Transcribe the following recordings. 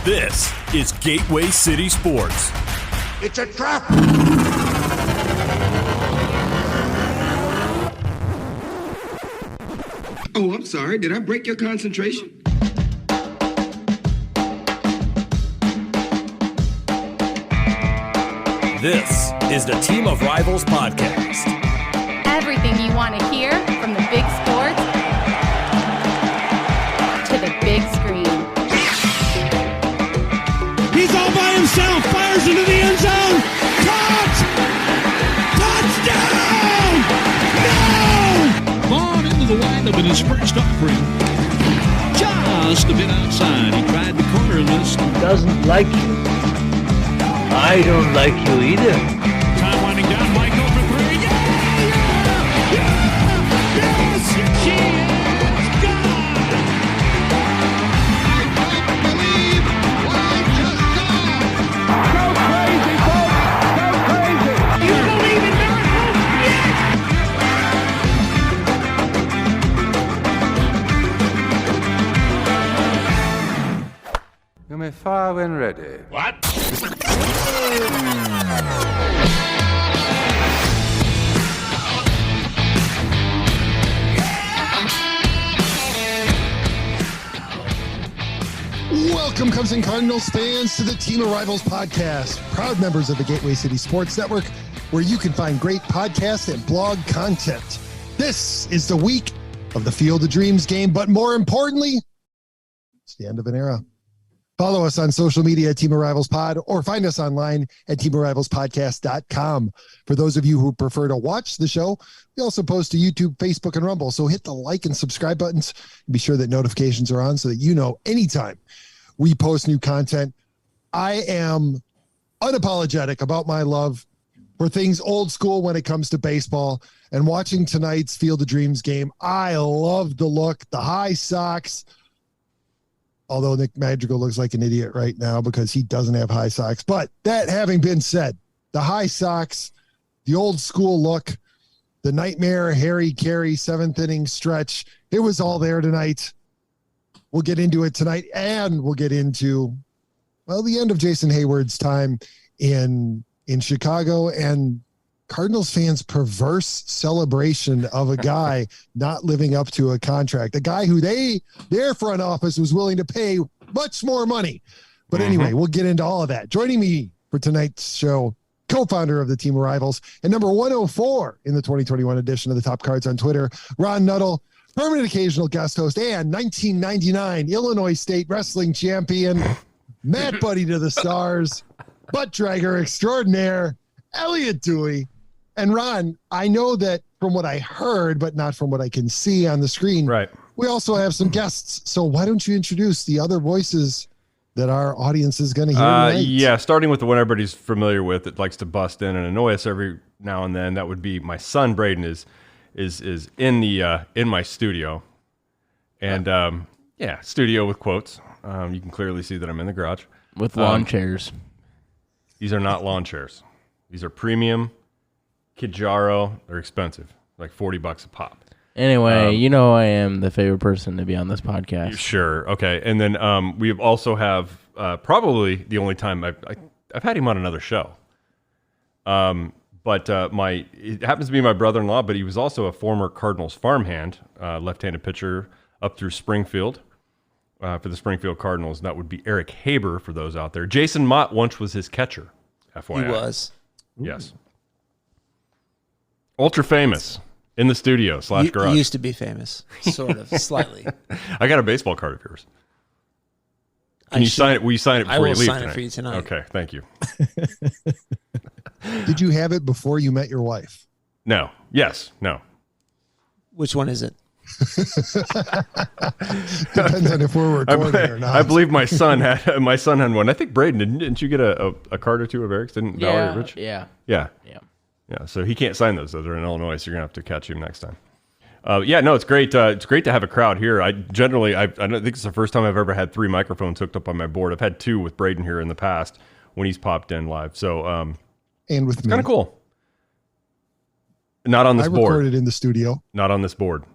This is Gateway City Sports. It's a trap! Oh, I'm sorry. Did I break your concentration? This is the Team of Rivals podcast. Everything you want to hear from the big sports to the big screen. He's all by himself, fires into the end zone. Caught! Touchdown! No! Vaughn into the windup in his first offering. Just a bit outside. He tried the corner and missed. He doesn't like you. I don't like you either. Time winding down. Michael for three. Yes! She is gone! I can't believe what I just saw! Go crazy, folks! Go crazy! You believe in miracles? Yes! You may fire when ready. What? Welcome, Cubs and Cardinals fans, to the Team of Rivals podcast. Proud members of the Gateway City Sports Network, where you can find great podcast and blog content. This is the week of the Field of Dreams game, but more importantly, it's the end of an era. Follow us on social media at Team of Rivals Pod, or find us online at teamofrivalspodcast.com. For those of you who prefer to watch the show, we also post to YouTube, Facebook, and Rumble. So hit the like and subscribe buttons and be sure that notifications are on so that you know anytime we post new content. I am unapologetic about my love for things old school when it comes to baseball, and watching tonight's Field of Dreams game, I love the look, the high socks. Although Nick Madrigal looks like an idiot right now because he doesn't have high socks. But that having been said, the high socks, the old school look, the nightmare Harry Carey seventh inning stretch, it was all there tonight. We'll get into it tonight, and we'll get into, well, the end of Jason Heyward's time in Chicago, and Cardinals fans' perverse celebration of a guy not living up to a contract, a guy who their front office was willing to pay much more money. But anyway, we'll get into all of that. Joining me for tonight's show, co-founder of the Team of Rivals and number 104 in the 2021 edition of the Top Cards on Twitter, Ron Nuttall, permanent occasional guest host and 1999 Illinois State wrestling champion, Matt Buddy to the stars, butt dragger extraordinaire, Elliott Dewey. And Ron, I know that from what I heard, but not from what I can see on the screen, right, we also have some guests. So why don't you introduce the other voices that our audience is going to hear tonight? Yeah, starting with the one everybody's familiar with that likes to bust in and annoy us every now and then. That would be my son, Braden, is in my studio. And studio with quotes. You can clearly see that I'm in the garage. With lawn chairs. These are not lawn chairs. These are premium Kijaro. They're expensive, like $40 a pop. Anyway, you know I am the favorite person to be on this podcast. Sure. Okay. And then we also have probably the only time I've had him on another show. But it happens to be my brother-in-law, but he was also a former Cardinals farmhand, left-handed pitcher up through Springfield for the Springfield Cardinals. And that would be Eric Haberer for those out there. Jason Mott once was his catcher, FYI. He was. Yes. Ultra famous in the studio / garage. You used to be famous, sort of, slightly. I got a baseball card of yours. Can you sign it? Will you sign it before you leave tonight? I will sign it for you tonight. Okay, thank you. Did you have it before you met your wife? No. Yes. No. Which one is it? Depends on if we're recording or not. I believe my son had one. I think Braden didn't you get a card or two of Eric's? Didn't Valerie or Rich? Yeah. So he can't sign those. Those are in Illinois. So you're gonna have to catch him next time. It's great. It's great to have a crowd here. I don't think it's the first time I've ever had 3 microphones hooked up on my board. I've had 2 with Braden here in the past when he's popped in live. So and with it's kind of cool. Not on this board. I recorded in the studio. Not on this board.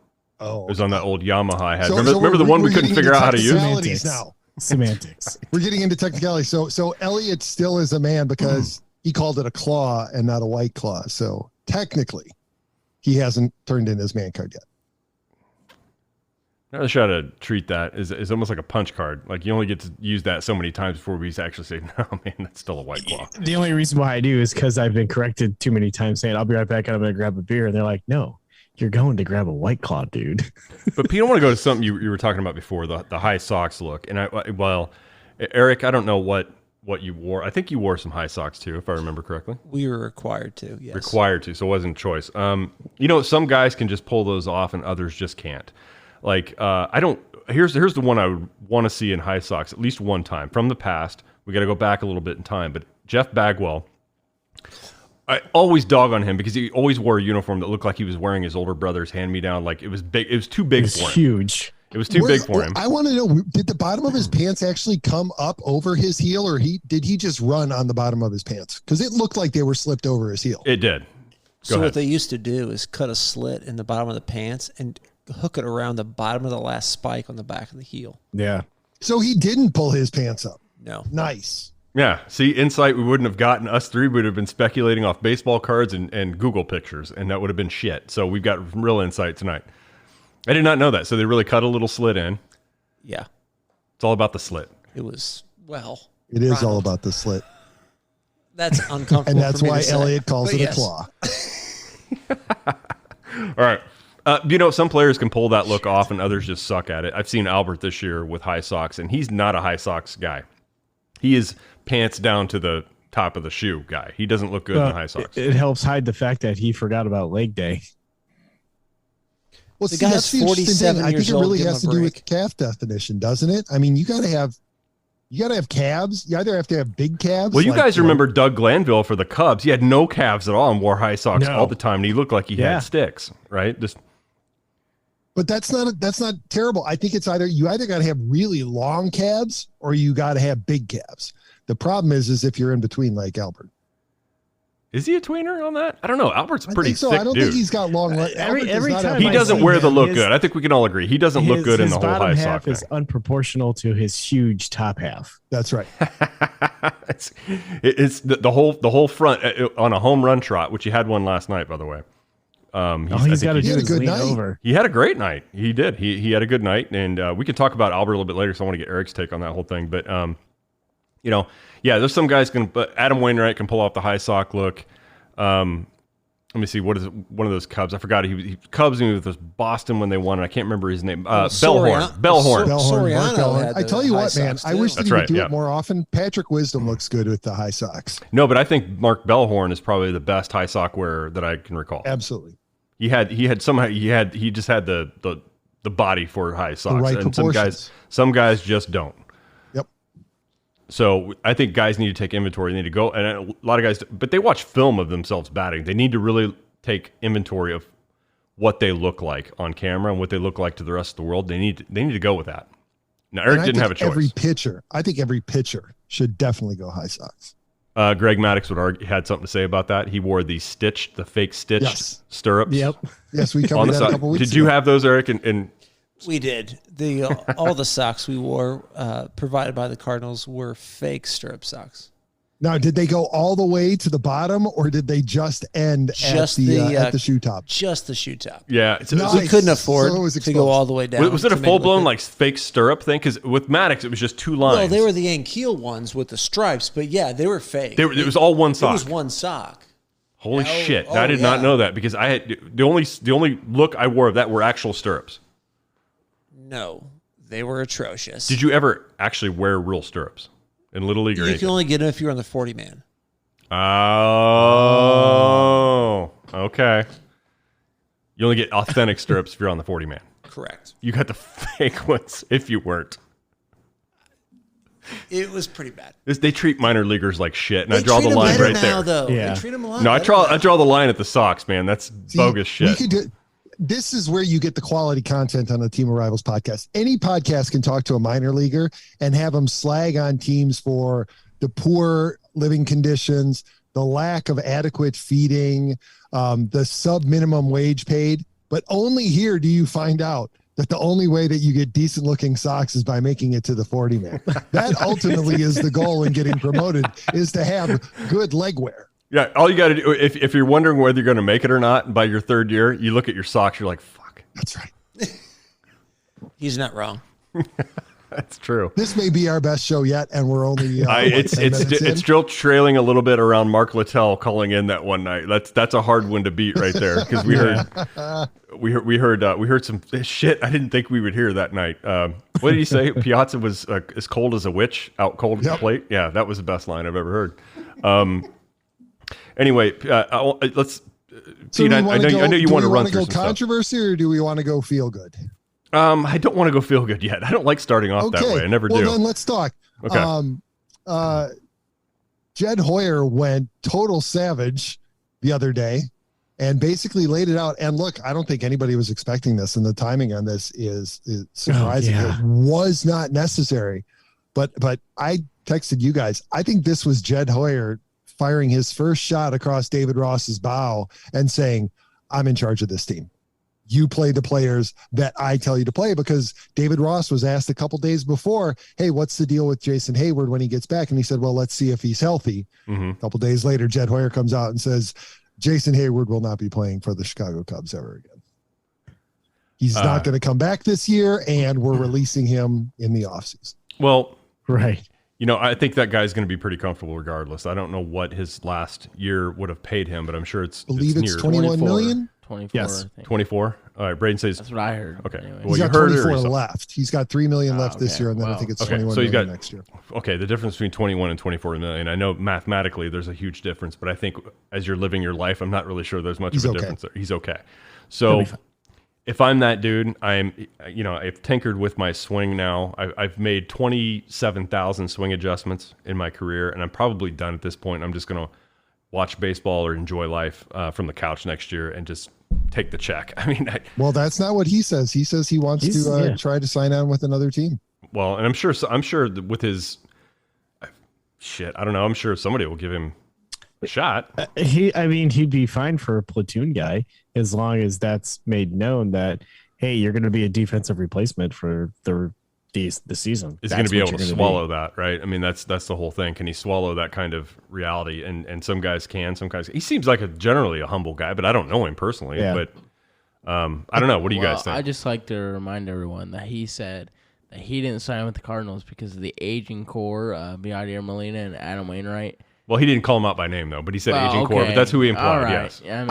Oh, it was on that old Yamaha I had. Remember the one we couldn't figure out how to use? Now. Semantics. We're getting into technicality. So Elliott still is a man because he called it a claw and not a white claw. So technically, he hasn't turned in his man card yet. I try to treat that as almost like a punch card. Like you only get to use that so many times before we actually say, no, man, that's still a white claw. The only reason why I do is because I've been corrected too many times saying, I'll be right back and I'm going to grab a beer. And they're like, no, you're going to grab a white claw, dude. But Pete, I want to go to something you were talking about before, the high socks look. And Eric, I don't know what you wore. I think you wore some high socks too, if I remember correctly. We were required to, yes. Required to, so it wasn't a choice. Some guys can just pull those off and others just can't. Like, here's the one I would want to see in high socks at least one time from the past. We got to go back a little bit in time, but Jeff Bagwell, I always dog on him because he always wore a uniform that looked like he was wearing his older brother's hand-me-down. Like it was big. It was too big for him. Huge. It was too big for him. I want to know, did the bottom of his pants actually come up over his heel, or did he just run on the bottom of his pants? Because it looked like they were slipped over his heel. It did. So what they used to do is cut a slit in the bottom of the pants and hook it around the bottom of the last spike on the back of the heel. Yeah. So he didn't pull his pants up. No. Nice. Yeah. See, insight we wouldn't have gotten. Us three would have been speculating off baseball cards and Google pictures, and that would have been shit. So we've got real insight tonight. I did not know that. So they really cut a little slit in. Yeah. It's all about the slit. It was, It is all about the slit. That's uncomfortable. And that's for me why to say, Elliott calls but it yes. a claw. All right. Some players can pull that look off and others just suck at it. I've seen Albert this year with high socks, and he's not a high socks guy. He is pants down to the top of the shoe guy. He doesn't look good in high socks. It helps hide the fact that he forgot about leg day. Well, the guy's 47 I think years it old. really Give him has a to do break. with calf definition, doesn't it? I mean, you got to have calves. You either have to have big calves. Well, you guys remember Doug Glanville for the Cubs. He had no calves at all and wore high socks all the time, and he looked like he had sticks, right? But that's not terrible. I think it's you either got to have really long calves or you got to have big calves. The problem is if you're in between, like Albert. Is he a tweener on that? I don't know. Albert's a pretty thick dude. I don't think he's got long legs. Every time he doesn't wear the look good. I think we can all agree. He doesn't look good in the whole high sock thing. His bottom half is unproportional to his huge top half. That's right. it's the whole front on a home run trot, which he had one last night, by the way. He's got to do is lean over. He had a great night. He did. He had a good night, and we can talk about Albert a little bit later. So I want to get Eric's take on that whole thing. But there's some guys but Adam Wainwright can pull off the high sock look. Let me see. What is it? One of those Cubs? I forgot. He Cubs with this Boston when they won, and I can't remember his name. Bellhorn. Soriano. I tell you what, man. I wish that he would do it more often. Patrick Wisdom looks good with the high socks. No, but I think Mark Bellhorn is probably the best high sock wearer that I can recall. Absolutely. He just had the body for high socks, right and proportions. some guys just don't. Yep. So I think guys need to take inventory. They need to go, and a lot of guys, but they watch film of themselves batting. They need to really take inventory of what they look like on camera and what they look like to the rest of the world. They need to go with that. Now Eric didn't have a choice. I think every pitcher should definitely go high socks. Greg Maddux had something to say about that. He wore the fake stitched stirrups. Yep. Yes, we covered that a couple weeks ago. Did you have those, Eric? And we did. All the socks we wore provided by the Cardinals were fake stirrup socks. Now, did they go all the way to the bottom, or did they just end at the shoe top? Just the shoe top. Yeah, nice. We couldn't afford to go all the way down. Was it a full blown like fake stirrup thing? Because with Maddux, it was just two lines. Well, they were the Ankiel ones with the stripes, but yeah, they were fake. It was all one sock. It was one sock. Holy shit! I did not know that because I had the only look I wore of that were actual stirrups. No, they were atrocious. Did you ever actually wear real stirrups in Little League or anything? You can only get them if you're on the 40-man. Oh, okay. You only get authentic stirrups if you're on the 40-man. Correct. You got the fake ones if you weren't. It was pretty bad. They treat minor leaguers like shit, and I draw the line right there. Though. Yeah. They treat them a lot No, I better draw the line at the socks, man. That's bogus shit. This is where you get the quality content on the Team of Rivals podcast. Any podcast can talk to a minor leaguer and have them slag on teams for the poor living conditions, the lack of adequate feeding, the sub minimum wage paid. But only here do you find out that the only way that you get decent looking socks is by making it to the 40 man. That ultimately is the goal in getting promoted, is to have good leg wear. Yeah, all you got to do, if you're wondering whether you're going to make it or not by your third year, you look at your socks, you're like, fuck. That's right. He's not wrong. That's true. This may be our best show yet, and we're only it's still trailing a little bit around Mark Littell calling in that one night. That's a hard one to beat right there, because we heard some shit I didn't think we would hear that night. What did he say? Piazza was as cold as a witch, out cold at the plate. Yeah, that was the best line I've ever heard. Anyway, let's. So Pete, I know you want to run through some controversy, or do we want to go feel good? I don't want to go feel good yet. I don't like starting off that way. I never do. Well, then let's talk. Okay. Jed Hoyer went total savage the other day and basically laid it out. And look, I don't think anybody was expecting this, and the timing on this is surprising. It was not necessary, but I texted you guys. I think this was Jed Hoyer firing his first shot across David Ross's bow and saying, "I'm in charge of this team. You play the players that I tell you to play," because David Ross was asked a couple days before, "Hey, what's the deal with Jason Heyward when he gets back?" And he said, "Well, let's see if he's healthy." A couple days later, Jed Hoyer comes out and says, "Jason Heyward will not be playing for the Chicago Cubs ever again. He's not going to come back this year, and we're releasing him in the offseason." Well, right. You know, I think that guy's going to be pretty comfortable regardless. I don't know what his last year would have paid him, but I'm sure it's near 21 million. 24. Yes. 24. All right. Braden says that's what I heard. Okay. Anyway. He's got 24 left. He's got $3 million left this year, and then I think it's 21 million next year. Okay. The difference between 21 and 24 million. I know mathematically there's a huge difference, but I think as you're living your life, I'm not really sure there's much of a difference there. He's okay. So if I'm that dude, I've tinkered with my swing now. I've made 27,000 swing adjustments in my career, and I'm probably done at this point. I'm just going to watch baseball or enjoy life from the couch next year and just take the check. I mean, well, that's not what he says. He says he wants to try to sign on with another team. Well, and I'm sure with his shit, I don't know. I'm sure somebody will give him a shot. He'd be fine for a platoon guy as long as that's made known that, hey, you're going to be a defensive replacement for the season. Is going to be able to swallow that, right? I mean, that's the whole thing. Can he swallow that kind of reality? And some guys can, some guys. He seems like generally a humble guy, but I don't know him personally. Yeah. But I don't know. What do you guys think? I just like to remind everyone that he said that he didn't sign with the Cardinals because of the aging core, Yadier Molina and Adam Wainwright. Well, he didn't call him out by name, though, but he said aging core, but that's who he implied, yes. Yeah,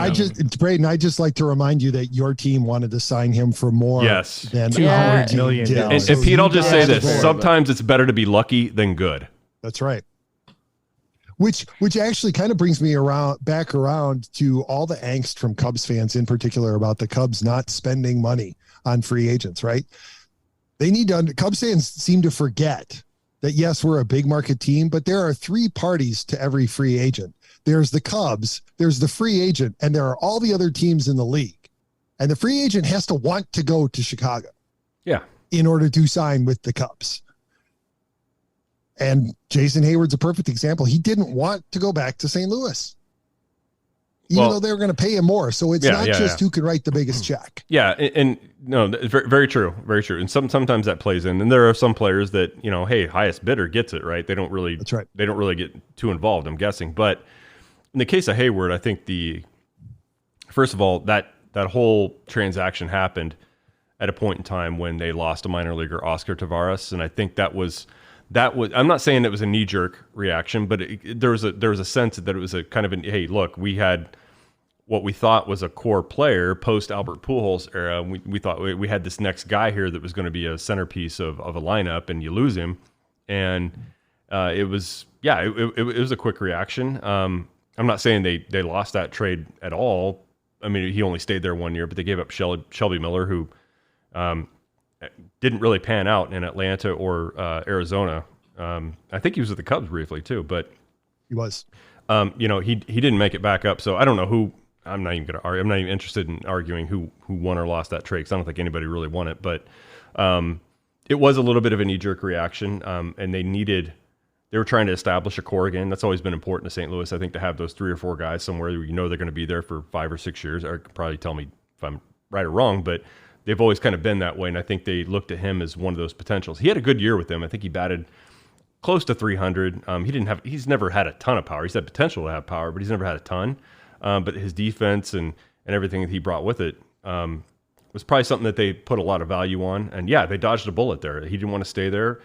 Braden, I just like to remind you that your team wanted to sign him for more than $200 million. And Pete, I'll just say this. Sometimes it's better to be lucky than good. That's right. Which actually kind of brings me back around to all the angst from Cubs fans in particular about the Cubs not spending money on free agents, right? Cubs fans seem to forget that, yes, we're a big market team, but there are three parties to every free agent. There's the Cubs, there's the free agent, and there are all the other teams in the league. And the free agent has to want to go to Chicago. Yeah. In order to sign with the Cubs. And Jason Heyward's a perfect example. He didn't want to go back to St. Louis, even though they were going to pay him more. So it's not just who can write the biggest check. Yeah, and no, very, very true, very true. And sometimes that plays in. And there are some players that, hey, highest bidder gets it, right? They don't really. That's right. They don't really get too involved, I'm guessing. But in the case of Heyward, I think first of all, that whole transaction happened at a point in time when they lost a minor leaguer, Oscar Taveras, and I think that was. I'm not saying it was a knee-jerk reaction, but there was a sense that it was a kind of hey, look, we had what we thought was a core player post Albert Pujols era. We thought we had this next guy here that was going to be a centerpiece of a lineup, and you lose him, and it was a quick reaction. I'm not saying they lost that trade at all. I mean, he only stayed there 1 year, but they gave up Shelby Miller, who didn't really pan out in Atlanta or Arizona. I think he was with the Cubs briefly too, but he was. He didn't make it back up. So I don't know who. I'm not even going to argue. I'm not even interested in arguing who won or lost that trade, because I don't think anybody really won it. But it was a little bit of a knee-jerk reaction, and they were trying to establish a core again. That's always been important to St. Louis, I think, to have those 3 or 4 guys somewhere they're going to be there for 5 or 6 years. Or could probably tell me if I'm right or wrong, but they've always kind of been that way, and I think they looked at him as one of those potentials. He had a good year with them. I think he batted close to 300. He's never had a ton of power. He's had potential to have power, but he's never had a ton. But his defense and everything that he brought with it was probably something that they put a lot of value on. And yeah, they dodged a bullet there. He didn't want to stay there.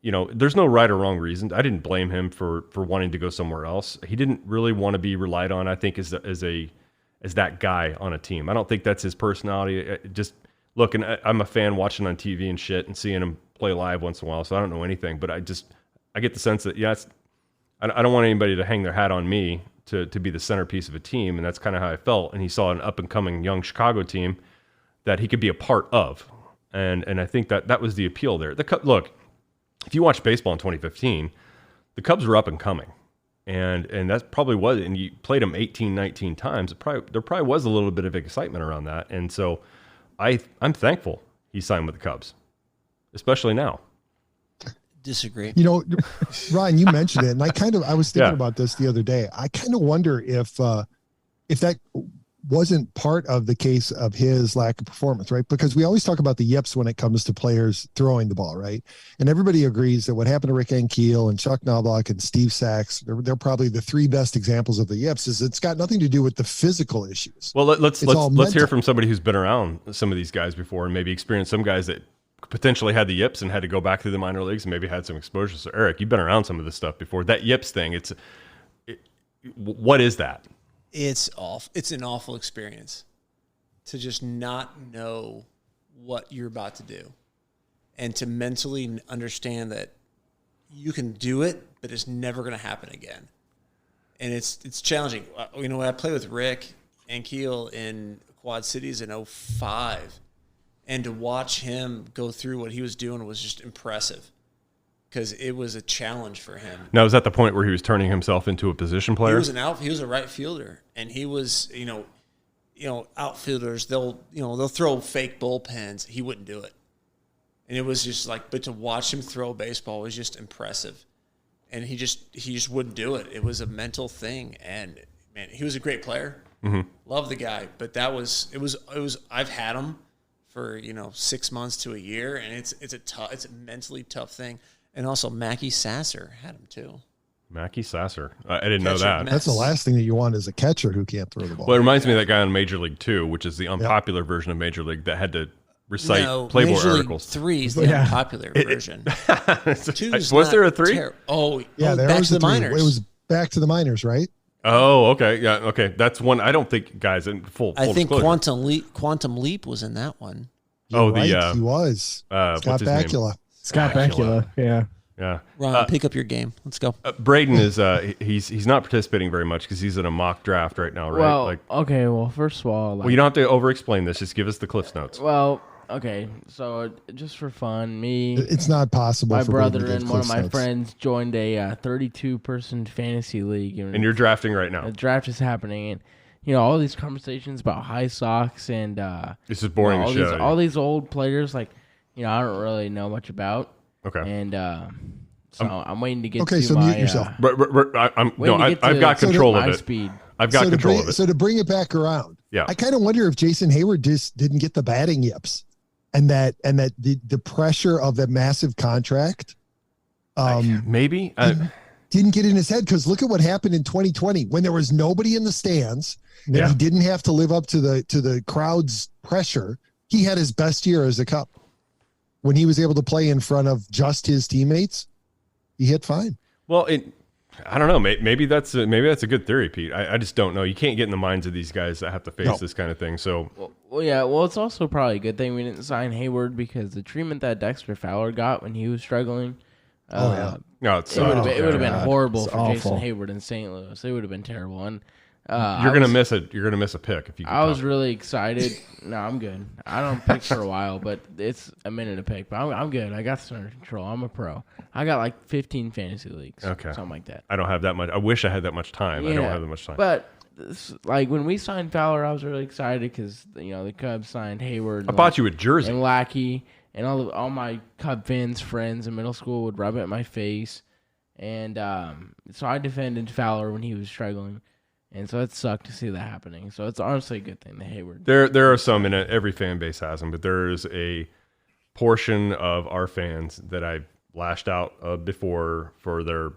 There's no right or wrong reason. I didn't blame him for wanting to go somewhere else. He didn't really want to be relied on, I think, as that guy on a team. I don't think that's his personality. Just look, and I'm a fan watching on TV and shit and seeing him play live once in a while, so I don't know anything. But I get the sense that, I don't want anybody to hang their hat on me to be the centerpiece of a team, and that's kind of how I felt. And he saw an up-and-coming young Chicago team that he could be a part of. And I think that was the appeal there. Look, if you watch baseball in 2015, the Cubs were up and coming. And that probably was, and you played them 18, 19 times. There probably was a little bit of excitement around that. And so I'm thankful he signed with the Cubs, especially now. Disagree. Ryan, you mentioned it, and I was thinking about this the other day. I kind of wonder if that wasn't part of the case of his lack of performance, right? Because we always talk about the yips when it comes to players throwing the ball, right? And everybody agrees that what happened to Rick Ankiel and Chuck Knobloch and Steve Sachs, they're probably the three best examples of the yips. Is it's got nothing to do with the physical issues. Well, let's hear from somebody who's been around some of these guys before and maybe experienced some guys that potentially had the yips and had to go back through the minor leagues and maybe had some exposure. So Eric, you've been around some of this stuff before. That yips thing, what is that? It's awful. It's an awful experience to just not know what you're about to do and to mentally understand that you can do it, but it's never going to happen again. And it's challenging. When I played with Rick Ankiel in Quad Cities in 2005, and to watch him go through what he was doing was just impressive because it was a challenge for him. Now, was that the point where he was turning himself into a position player? He was a right fielder, and he was, outfielders, they'll throw fake bullpens. He wouldn't do it. And it was just but to watch him throw a baseball was just impressive. And he just wouldn't do it. It was a mental thing. And man, he was a great player. Mm-hmm. Love the guy. But it was, I've had him for, 6 months to a year, and it's a mentally tough thing. And also, Mackey Sasser had him too. Mackey Sasser. I didn't know that. That's the last thing that you want is a catcher who can't throw the ball. Well, it reminds me of that guy on Major League 2, which is the unpopular version of Major League that had to recite Playboy Major articles. League 3 is the unpopular version. Was there a 3? Back to the minors. It was back to the minors, right? Oh, okay. Yeah, okay. That's one. I don't think, guys, in full I think disclosure. Quantum Leap was in that one. He was. Scott Bakula. Scott Bakula, yeah. Yeah. Ron, pick up your game. Let's go. Braden is he's not participating very much because he's in a mock draft right now, right? Well, first of all... well, you don't have to over-explain this. Just give us the Cliff's Notes. Well, okay. So, just for fun, it's not possible my for brother and one of my friends joined a 32-person fantasy league. And you're drafting right now. The draft is happening, and all these conversations about high socks and... this is boring as shit. All these old players, I don't really know much about. Okay. And I'm waiting to get okay, to so my... mute yourself. I've got control of it. Speed. I've got control of it. So to bring it back around, yeah. I kind of wonder if Jason Heyward just didn't get the batting yips and that the pressure of that massive contract maybe didn't get in his head, because look at what happened in 2020 when there was nobody in the stands and he didn't have to live up to the crowd's pressure. He had his best year as a Cub. When he was able to play in front of just his teammates, he hit fine. Well, I don't know. Maybe that's a good theory, Pete. I just don't know. You can't get in the minds of these guys that have to face this kind of thing. So, well, it's also probably a good thing we didn't sign Heyward, because the treatment that Dexter Fowler got when he was struggling, no, it would have been horrible for Jason Heyward in St. Louis. It would have been terrible. And you're gonna miss a pick if you. I was really excited. No, I'm good. I don't pick for a while, but it's a minute to pick. But I'm good. I got this under control. I'm a pro. I got 15 fantasy leagues. Okay, something like that. I don't have that much. I wish I had that much time. Yeah, I don't have that much time. But when we signed Fowler, I was really excited because the Cubs signed Heyward. I bought you a jersey and Lackey, and all my Cub fans, friends in middle school would rub it in my face, and so I defended Fowler when he was struggling. And so it sucked to see that happening. So it's honestly a good thing that Heyward. There are some in it. Every fan base has them, but there is a portion of our fans that I lashed out before for their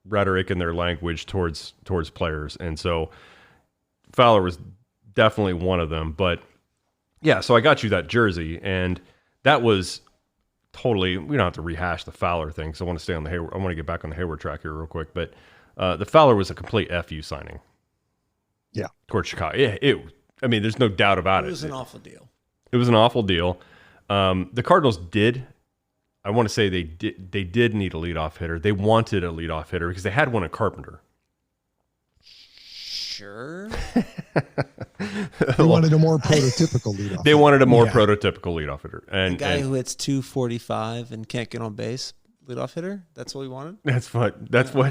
rhetoric and their language towards players. And so Fowler was definitely one of them. But yeah, so I got you that jersey, and that was totally, we don't have to rehash the Fowler thing, so I want to stay on the Heyward. I want to get back on the Heyward track here real quick. But the Fowler was a complete FU signing. Yeah. Towards Chicago. I mean, there's no doubt about it. It was an awful deal. It was an awful deal. The Cardinals did, I want to say they did need a leadoff hitter. They wanted a leadoff hitter because they had one at Carpenter. Sure. They wanted a more prototypical leadoff. They wanted a more prototypical leadoff hitter. And the guy who hits 245 and can't get on base, leadoff hitter. That's what we wanted. That's what. That's what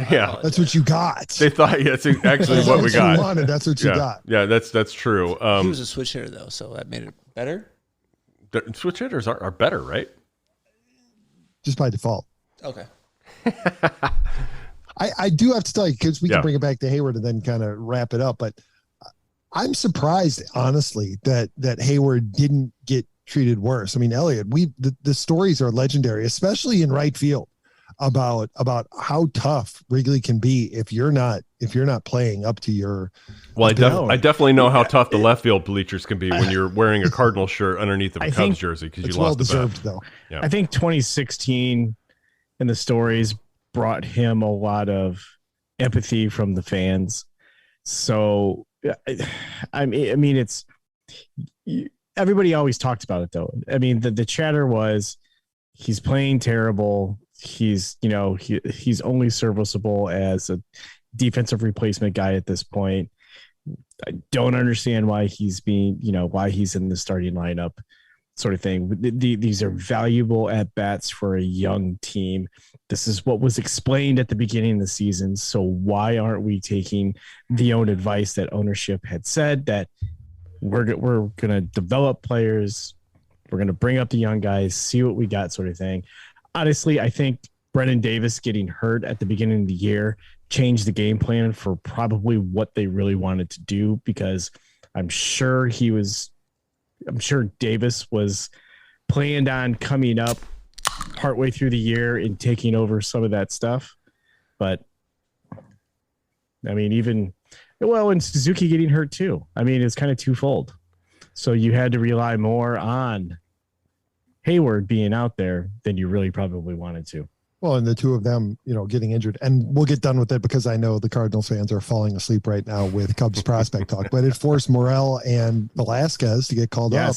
you got. They thought that's actually what we got. You wanted, that's what you got. Yeah, that's true. He was a switch hitter though, so that made it better. Switch hitters are better, right? Just by default. Okay. I do have to tell you, because we can bring it back to Heyward and then kind of wrap it up, but I'm surprised, honestly, that Heyward didn't get treated worse. I mean, Elliott, the stories are legendary, especially in right field, about how tough Wrigley can be if you're not playing up to your. Well, I definitely know how tough the left field bleachers can be when you're wearing a Cardinal shirt underneath of a Cubs jersey because you lost. Well deserved, though. Yeah. I think 2016 and the stories brought him a lot of empathy from the fans. So, I mean, it's everybody always talks about it though. I mean, the chatter was he's playing terrible. He's only serviceable as a defensive replacement guy at this point. I don't understand why he's in the starting lineup, sort of thing. These are valuable at bats for a young team. This is what was explained at the beginning of the season. So why aren't we taking the own advice that ownership had said that we're going to develop players, we're going to bring up the young guys, see what we got, sort of thing. Honestly, I think Brennan Davis getting hurt at the beginning of the year changed the game plan for probably what they really wanted to do, because I'm sure Davis was planned on coming up partway through the year and taking over some of that stuff. But I mean, and Suzuki getting hurt too. I mean, it's kind of twofold. So you had to rely more on Heyward being out there than you really probably wanted to. Well, and the two of them, getting injured, and we'll get done with it because I know the Cardinals fans are falling asleep right now with Cubs prospect talk, but it forced Morel and Velasquez to get called up,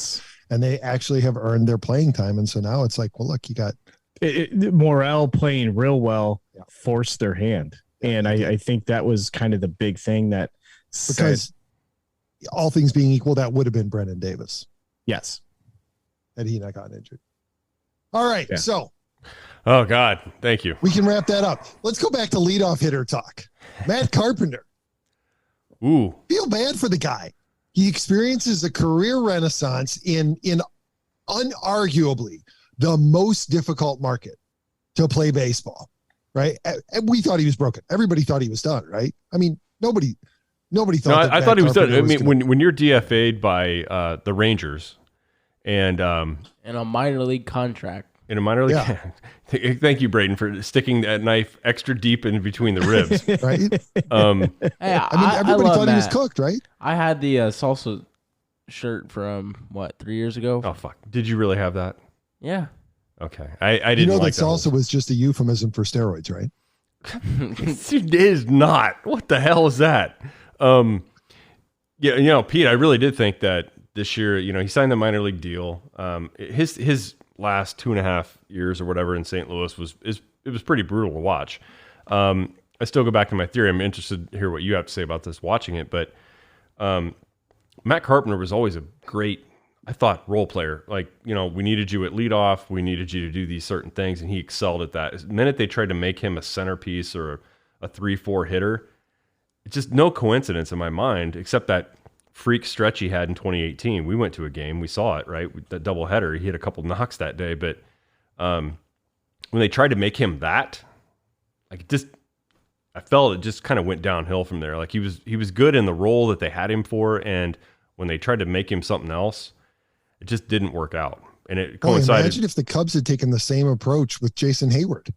and they actually have earned their playing time. And so now it's like, well, look, you got Morel playing real well, forced their hand. And I think that was kind of the big thing that because all things being equal, that would have been Brennan Davis. Yes. Had he not gotten injured. All right. Yeah. So. Oh, God. Thank you. We can wrap that up. Let's go back to leadoff hitter talk. Matt Carpenter. Ooh. Feel bad for the guy. He experiences a career renaissance in unarguably the most difficult market to play baseball, right? And we thought he was broken. Everybody thought he was done, right? I mean, nobody thought. No, I thought he was done. I mean, when you're DFA'd by the Rangers and a minor league contract. In a minor league, thank you, Braden, for sticking that knife extra deep in between the ribs. Right? Hey, I mean, everybody thought he was cooked, right? I had the salsa shirt from 3 years ago. Oh fuck! Did you really have that? Yeah. Okay, I didn't. That salsa was just a euphemism for steroids, right? It is not. What the hell is that? Yeah, Pete, I really did think that this year, he signed the minor league deal. His last 2.5 years or whatever in St. Louis was pretty brutal to watch. I still go back to my theory. I'm interested to hear what you have to say about this watching it, but Matt Carpenter was always a great, I thought, role player. Like, we needed you at leadoff, we needed you to do these certain things, and he excelled at that. The minute they tried to make him a centerpiece or a 3-4 hitter, it's just no coincidence in my mind, except that freak stretch he had in 2018. We went to a game, we saw it, right? That doubleheader, he hit a couple knocks that day, but when they tried to make him that, like, just I felt it just kind of went downhill from there. Like he was good in the role that they had him for, and when they tried to make him something else, it just didn't work out. And it coincided. Imagine if the Cubs had taken the same approach with Jason Heyward.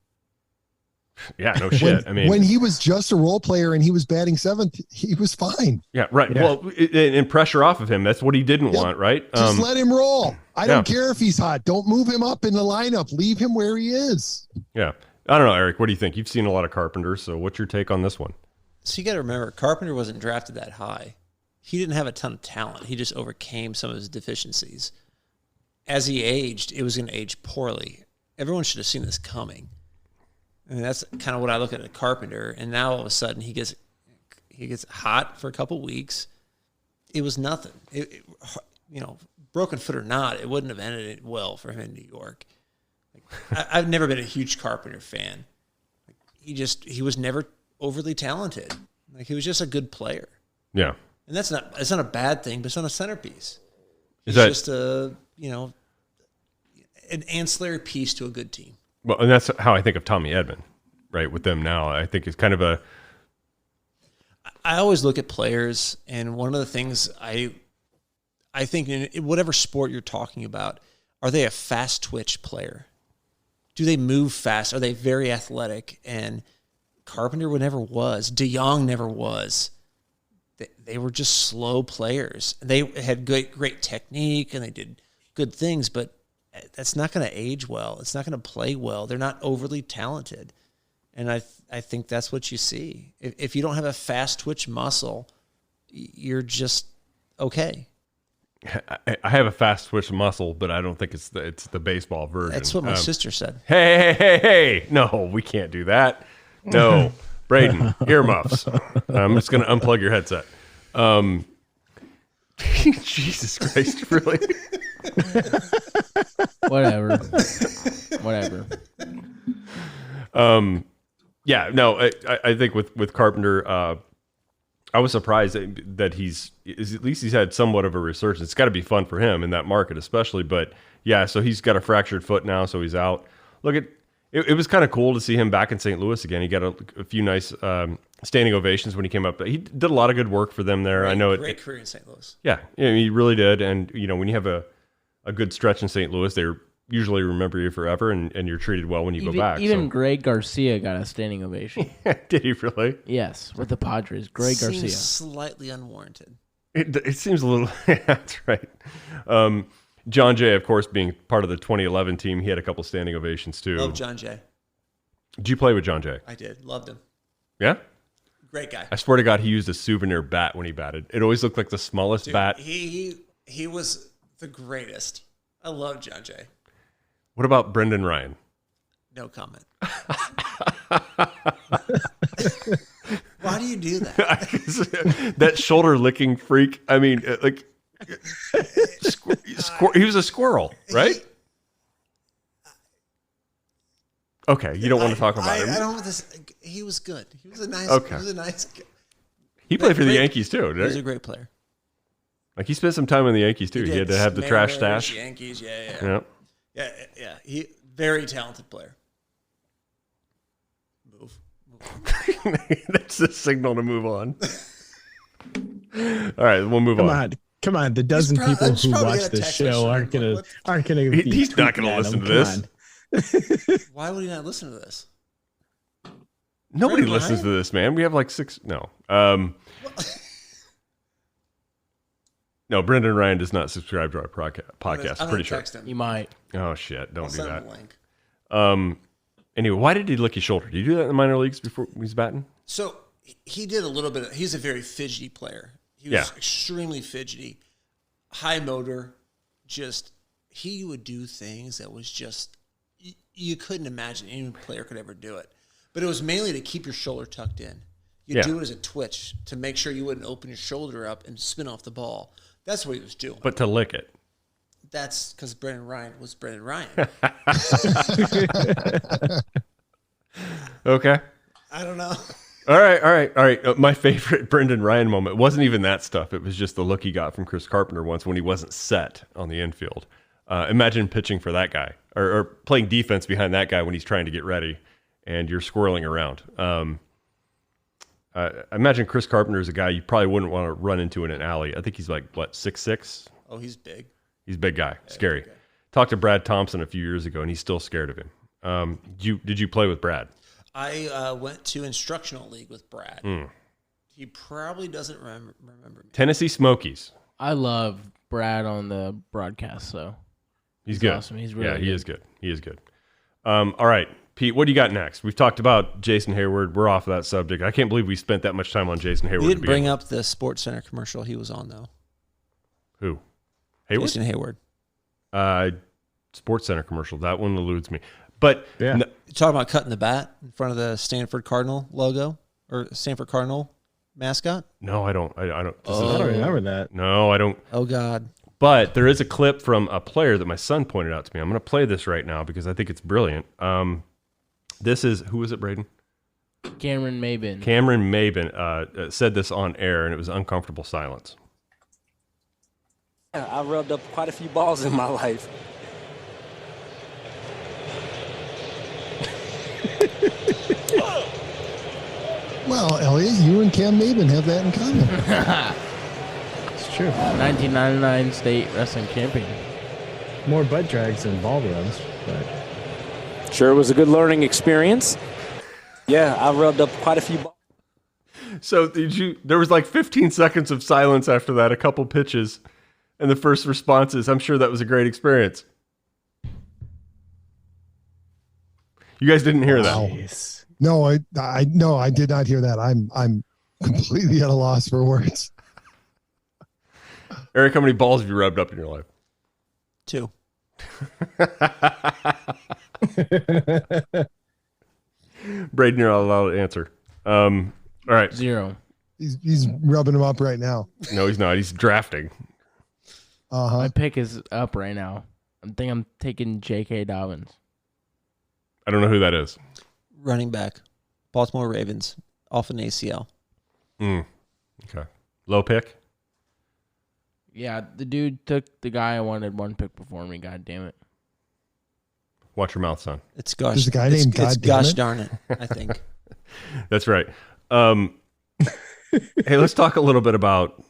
Yeah, no shit. When he was just a role player and he was batting seventh, he was fine. Yeah, right. Yeah. Well, and pressure off of him. That's what he didn't want, right? Just let him roll. I don't care if he's hot. Don't move him up in the lineup. Leave him where he is. Yeah. I don't know, Eric. What do you think? You've seen a lot of Carpenter, so what's your take on this one? So you got to remember, Carpenter wasn't drafted that high. He didn't have a ton of talent. He just overcame some of his deficiencies. As he aged, it was going to age poorly. Everyone should have seen this coming. I mean, that's kind of what I look at Carpenter. And now all of a sudden he gets hot for a couple weeks. It was nothing. Broken foot or not, it wouldn't have ended it well for him in New York. I've never been a huge Carpenter fan. He was never overly talented. Like he was just a good player. Yeah. And it's not a bad thing, but it's not a centerpiece. It's just an ancillary piece to a good team. Well, and that's how I think of Tommy Edman, right? With them now, I think it's kind of I always look at players, and one of the things I think in whatever sport you're talking about, are they a fast twitch player? Do they move fast? Are they very athletic? And Carpenter never was. DeYoung never was. They were just slow players. They had great technique, and they did good things, but that's not going to age well. It's not going to play well. They're not overly talented. And I think that's what you see. If you don't have a fast twitch muscle, you're just okay. I have a fast twitch muscle, but I don't think it's the baseball version. That's what my sister said. Hey. No, we can't do that. No. Braden, earmuffs. I'm just going to unplug your headset. Jesus Christ, really? Whatever. Yeah, no, I think with Carpenter, I was surprised that at least he's had somewhat of a resurgence. It's got to be fun for him in that market, especially. But yeah, so he's got a fractured foot now, so he's out. Look, it was kind of cool to see him back in St. Louis again. He got a few nice standing ovations when he came up. He did a lot of good work for them there. Great career in St. Louis. Yeah, he really did. And when you have a good stretch in St. Louis, they usually remember you forever, and you're treated well when you go back. Even Greg Garcia got a standing ovation. Did he really? Yes, with the Padres. Greg Garcia. Slightly unwarranted. It seems a little. That's right. John Jay, of course, being part of the 2011 team, he had a couple standing ovations too. Love John Jay. Did you play with John Jay? I did. Loved him. Yeah? Great guy. I swear to God, he used a souvenir bat when he batted. It always looked like the smallest bat. He was the greatest. I love John Jay. What about Brendan Ryan? No comment. Why do you do that? That shoulder licking freak. I mean, like, he was a squirrel, right? Okay, you don't want to talk about him. I don't want this. He was good. He was a nice. Okay. He was a nice guy. He played for the Yankees too. Didn't he? He was a great player. Like he spent some time in the Yankees too. He had to have the trash stash. Yankees, yeah. He very talented player. Move. That's the signal to move on. All right, we'll move on. Come on. The dozen people who watch this show aren't gonna. He's not gonna listen to this. Why would he not listen to this? Nobody listens to this, man. We have like 6. No. No, Brendan Ryan does not subscribe to our podcast. I'm pretty sure. Text him. You might. Oh shit! Don't do send that. him a link. Anyway, why did he lick his shoulder? Did he do that in the minor leagues before he was batting? So he did a little bit. He's a very fidgety player. He was extremely fidgety, high motor. He would do things that was just you couldn't imagine any player could ever do it. But it was mainly to keep your shoulder tucked in. You do it as a twitch to make sure you wouldn't open your shoulder up and spin off the ball. That's what he was doing. But to lick it. That's because Brendan Ryan was Brendan Ryan. Okay. I don't know. All right. My favorite Brendan Ryan moment wasn't even that stuff. It was just the look he got from Chris Carpenter once when he wasn't set on the infield. Imagine pitching for that guy or playing defense behind that guy when he's trying to get ready and you're squirreling around. I imagine Chris Carpenter is a guy you probably wouldn't want to run into in an alley. I think he's like, what, 6'6"? Oh, he's big. He's a big guy. Scary. Talked to Brad Thompson a few years ago, and he's still scared of him. Did you play with Brad? I went to instructional league with Brad. He probably doesn't remember me. Tennessee Smokies. I love Brad on the broadcast, so he's good. Awesome. He's really he is good. He is good. All right, Pete, what do you got next? We've talked about Jason Heyward. We're off of that subject. I can't believe we spent that much time on Jason Heyward. We didn't bring up the Sports Center commercial he was on, though. Who? Heyward? Jason Heyward. Sports Center commercial. That one eludes me. But yeah. You're talking about cutting the bat in front of the Stanford Cardinal logo or Stanford Cardinal mascot? No, I don't. I don't. I don't remember that. No, I don't. Oh, God. But there is a clip from a player that my son pointed out to me. I'm going to play this right now because I think it's brilliant. This is, who is it, Braden? Cameron Maybin. Cameron Maybin said this on air, and it was uncomfortable silence. Yeah, I've rubbed up quite a few balls in my life. Well, Elliott, you and Cam Maybin have that in common. It's true. 1999 state wrestling champion. More butt drags than ball runs, but Sure was a good learning experience. Yeah, I've rubbed up quite a few balls. So there was like 15 seconds of silence after that, a couple pitches, and the first response is, I'm sure that was a great experience. You guys didn't hear that? Jeez. No, I did not hear that. I'm completely at a loss for words. Eric, how many balls have you rubbed up in your life? 2. Braden, you're not allowed to answer. All right. 0. He's rubbing him up right now. No, he's not. He's drafting. My pick is up right now. I think I'm taking J.K. Dobbins. I don't know who that is. Running back. Baltimore Ravens. Off an ACL. Okay. Low pick? Yeah, the dude took the guy I wanted one pick before me. God damn it. Watch your mouth, son. It's gosh. There's a guy named it's God gosh damn darn it, I think. That's right. Hey, let's talk a little bit about...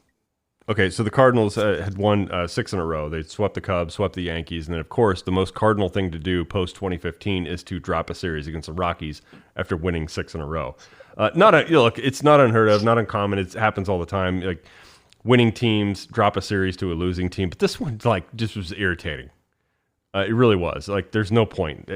Okay, so the Cardinals had won 6 in a row. They swept the Cubs, swept the Yankees, and then, of course, the most Cardinal thing to do post-2015 is to drop a series against the Rockies after winning 6 in a row. Look, it's not unheard of, not uncommon. It happens all the time. Like, winning teams drop a series to a losing team, but this one, like, just was irritating. It really was. Like, there's no point.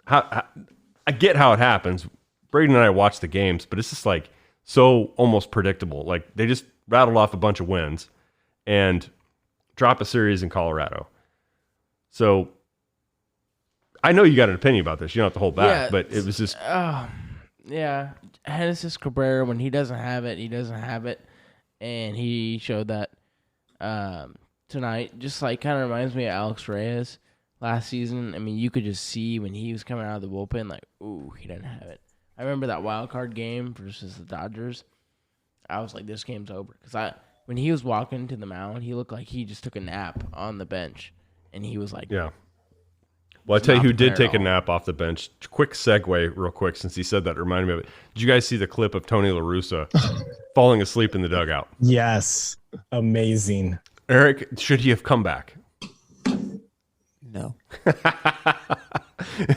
I get how it happens. Braden and I watch the games, but it's just, like, so almost predictable. Like, they just rattled off a bunch of wins and drop a series in Colorado. So I know you got an opinion about this. You don't have to hold back, but it was just... yeah. Genesis Cabrera, when he doesn't have it, he doesn't have it. And he showed that tonight. Just like kind of reminds me of Alex Reyes last season. I mean, you could just see when he was coming out of the bullpen, like, ooh, he doesn't have it. I remember that wild card game versus the Dodgers. I was like, this game's over. Because when he was walking to the mound, he looked like he just took a nap on the bench. And he was like... Yeah. Well, I tell you who did take a nap off the bench. Quick segue real quick, since he said that, reminded me of it. Did you guys see the clip of Tony La Russa falling asleep in the dugout? Yes. Amazing. Eric, should he have come back? No.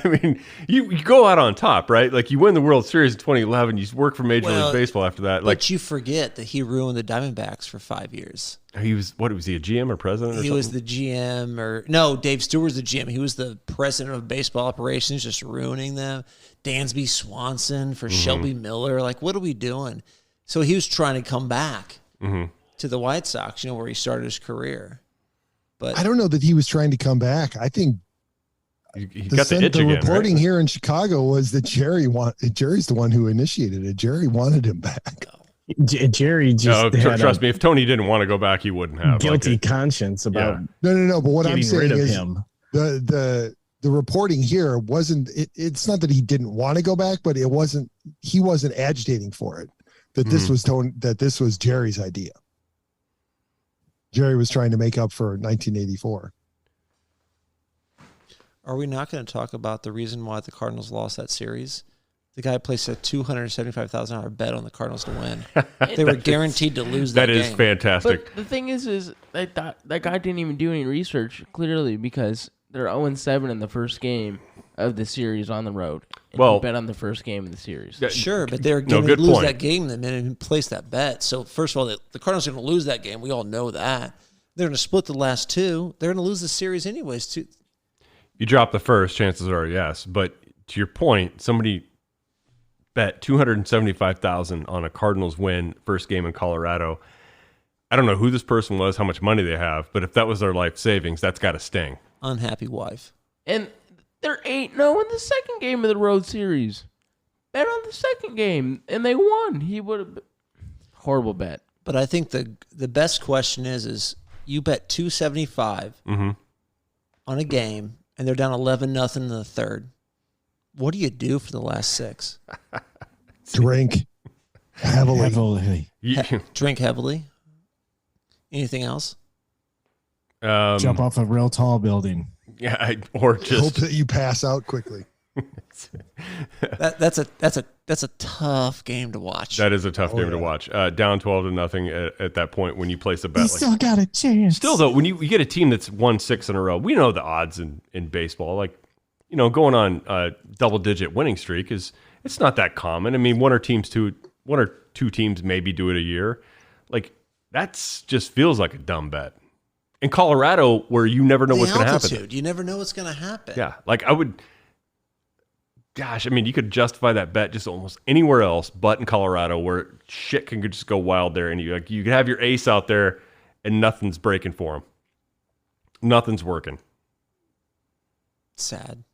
I mean, you go out on top, right? Like, you win the World Series in 2011. You work for Major League Baseball after that. But you forget that he ruined the Diamondbacks for 5 years. He was, was he a GM or president or something? He was the GM no, Dave Stewart was the GM. He was the president of baseball operations, just ruining them. Dansby Swanson for Shelby Miller. Like, what are we doing? So he was trying to come back to the White Sox, where he started his career. But I don't know that he was trying to come back. I think he got the itch again, reporting right? here in Chicago was that Jerry's the one who initiated it. Jerry wanted him back. Jerry just trust me, if Tony didn't want to go back, he wouldn't have. Guilty conscience about No. But what I'm getting saying rid of is him. The reporting here wasn't. It's not that he didn't want to go back, but it wasn't. He wasn't agitating for it. That this was That this was Jerry's idea. Jerry was trying to make up for 1984. Are we not going to talk about the reason why the Cardinals lost that series? The guy placed a $275,000 bet on the Cardinals to win. They were guaranteed to lose that game. That is fantastic. But the thing is that guy didn't even do any research, clearly, because they're 0-7 in the first game of the series on the road. And he bet on the first game of the series. Sure, but they're going to lose that game the minute he placed that bet. So, first of all, the Cardinals are going to lose that game. We all know that. They're going to split the last two. They're going to lose the series anyways, too. You drop the first, chances are yes. But to your point, somebody bet $275,000 on a Cardinals win first game in Colorado. I don't know who this person was, how much money they have, but if that was their life savings, that's got to sting. Unhappy wife. And they're 8-0 in the second game of the road series. Bet on the second game, and they won. He would have horrible bet. But I think the best question is you bet $275 on a game, and they're down 11-0 in the third. What do you do for the last 6? Drink heavily. Drink heavily. Anything else? Jump off a real tall building. Yeah, or just hope that you pass out quickly. That's a tough game to watch. That is a tough game to watch. Down 12-0 at that point when you place a bet. You still got a chance. Still though, when you get a team that's won 6 in a row, we know the odds in baseball. Like, you know, going on a double-digit winning streak it's not that common. I mean, one or two teams maybe do it a year. Like, that's just feels like a dumb bet. In Colorado, where you never know what's going to happen. You never know what's going to happen. Yeah, like I mean, you could justify that bet just almost anywhere else but in Colorado, where shit can just go wild there, and you could have your ace out there, and nothing's breaking for him. Nothing's working. Sad.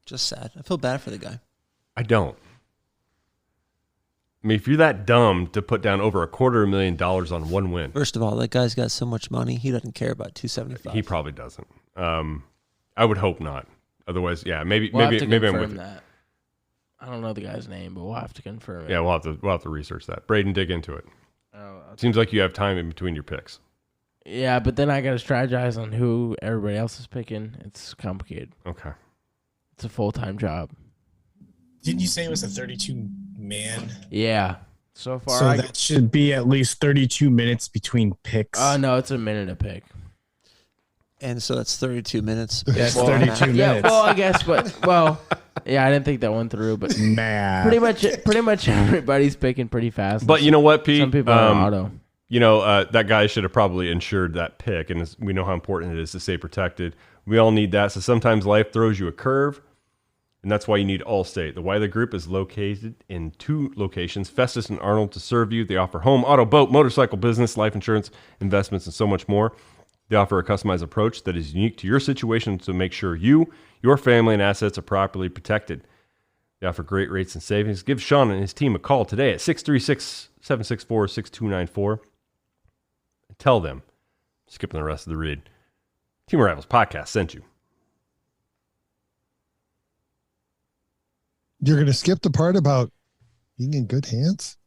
Just sad. I feel bad for the guy. I don't. I mean, if you're that dumb to put down over $250,000 on one win. First of all, that guy's got so much money, he doesn't care about $275. He probably doesn't. I would hope not. Otherwise, yeah, maybe I'm with that. I don't know the guy's name, but we'll have to confirm it. Yeah, we'll have to research that. Braden, dig into it. Seems like you have time in between your picks. Yeah, but then I got to strategize on who everybody else is picking. It's complicated. Okay. It's a full-time job. Didn't you say it was a 32-man? Yeah. So far, so that should be at least 32 minutes between picks. No, it's a minute a pick. And so that's 32 minutes. That's 32 minutes. Yeah, well, I guess, yeah, I didn't think that one through, but pretty much everybody's picking pretty fast. But you know what, Pete? Some people are auto. You know, that guy should have probably insured that pick, and we know how important it is to stay protected. We all need that. So sometimes life throws you a curve, and that's why you need Allstate. The Wiley Group is located in 2 locations, Festus and Arnold, to serve you. They offer home, auto, boat, motorcycle business, life insurance, investments, and so much more. They offer a customized approach that is unique to your situation to make sure you, your family, and assets are properly protected. They offer great rates and savings. Give Sean and his team a call today at 636-764-6294. And tell them, skipping the rest of the read, Team of Rivals Podcast sent you. You're going to skip the part about being in good hands?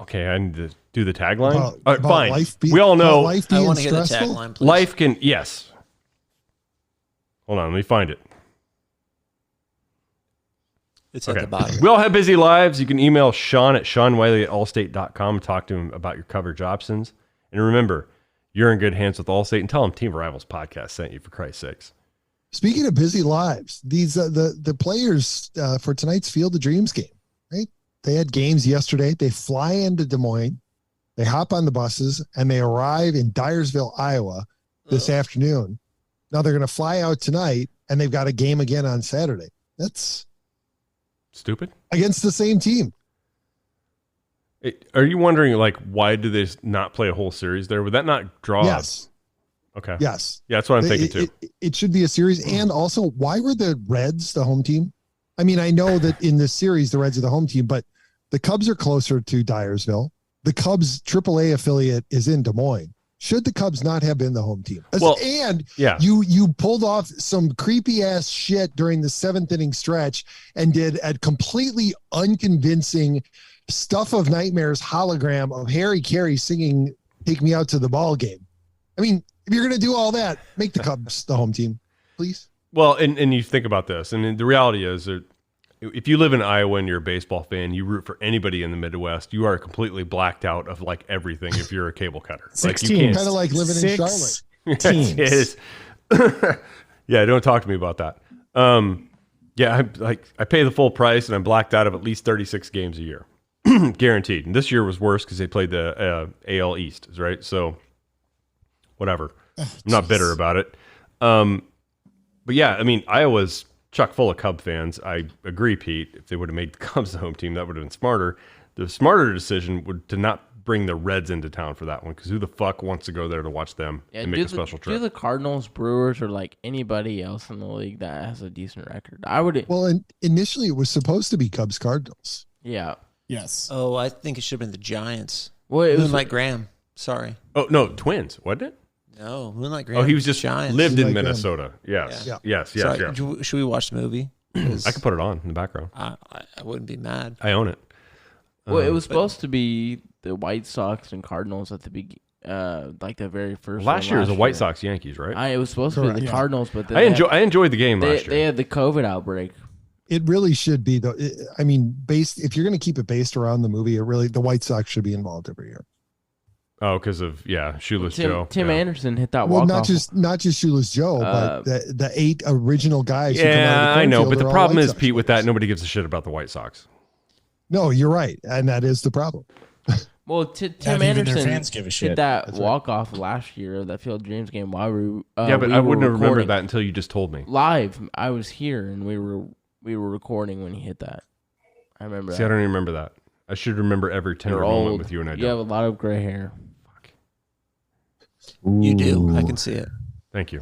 Okay, I need to do the tagline. About fine. Life we all know. Life being I want to hear the stressful? tagline, please. Life can, yes. Hold on, let me find it. It's at the bottom. We all have busy lives. You can email Sean at SeanWiley@allstate.com and talk to him about your coverage options. And remember, you're in good hands with Allstate, and tell him Team of Rivals Podcast sent you, for Christ's sakes. Speaking of busy lives, these the players for tonight's Field of Dreams game, right? They had games yesterday. They fly into Des Moines. They hop on the buses, and they arrive in Dyersville, Iowa this afternoon. Now they're going to fly out tonight, and they've got a game again on Saturday. That's stupid. Against the same team. Are you wondering, like, why do they not play a whole series there? Would that not draw? Yes. Okay. Yes. Yeah, that's what I'm thinking too. It should be a series. And also, why were the Reds the home team? I mean, I know that in this series, the Reds are the home team, but the Cubs are closer to Dyersville. The Cubs AAA affiliate is in Des Moines. Should the Cubs not have been the home team? Well, and yeah. you pulled off some creepy ass shit during the 7th inning stretch and did a completely unconvincing Stuff of Nightmares hologram of Harry Carey singing "Take Me Out to the Ball Game." I mean, if you're going to do all that, make the Cubs the home team, please. Well, and you think about this, and the reality is that if you live in Iowa and you're a baseball fan, you root for anybody in the Midwest, you are completely blacked out of like everything if you're a cable cutter. 16. Like, you can't. Kind of like living in Charlotte. Teams. It is. Yeah, don't talk to me about that. Yeah, I pay the full price and I'm blacked out of at least 36 games a year. Guaranteed. And this year was worse because they played the AL East, right? So whatever. I'm not bitter about it. But yeah, I mean, Iowa's chock full of Cub fans. I agree, Pete. If they would have made the Cubs the home team, that would have been smarter. The smarter decision would to not bring the Reds into town for that one, because who the fuck wants to go there to watch them and make a special trip? Do the Cardinals, Brewers, or like anybody else in the league that has a decent record? I would. Well, initially it was supposed to be Cubs Cardinals. Yeah. Yes. Oh, I think it should have been the Giants. Well, it was Moonlight Graham. Sorry. Oh no, Twins, wasn't it? No, Moonlight Graham. Oh, he was just Giants. lived in Moonlight Minnesota. Yes. Yeah. Yes. Sorry, should we watch the movie? I could put it on in the background. I wouldn't be mad. I own it. Well, it was supposed to be the White Sox and Cardinals at the beginning, like the very first. Last year was the White Sox Yankees, right? It was supposed to be the Cardinals, but then I enjoyed the game last year. They had the COVID outbreak. It really should be though. I mean, if you're going to keep it based around the movie, the White Sox should be involved every year. Oh, because of Shoeless Joe. Tim Anderson hit that well, walk-off. not just Shoeless Joe, but the 8 original guys. Yeah, I know, but the problem is, Pete, with that, nobody gives a shit about the White Sox. No, you're right, and that is the problem. Well, Tim Anderson hit that walk-off last year, that Field Dreams game. While but I wouldn't have remembered that until you just told me. Live, I was here, and we were recording when he hit that. I remember. See, I don't even remember that. I should remember every tender moment with you, and I don't. You have a lot of gray hair. Fuck. You do. I can see it. Thank you.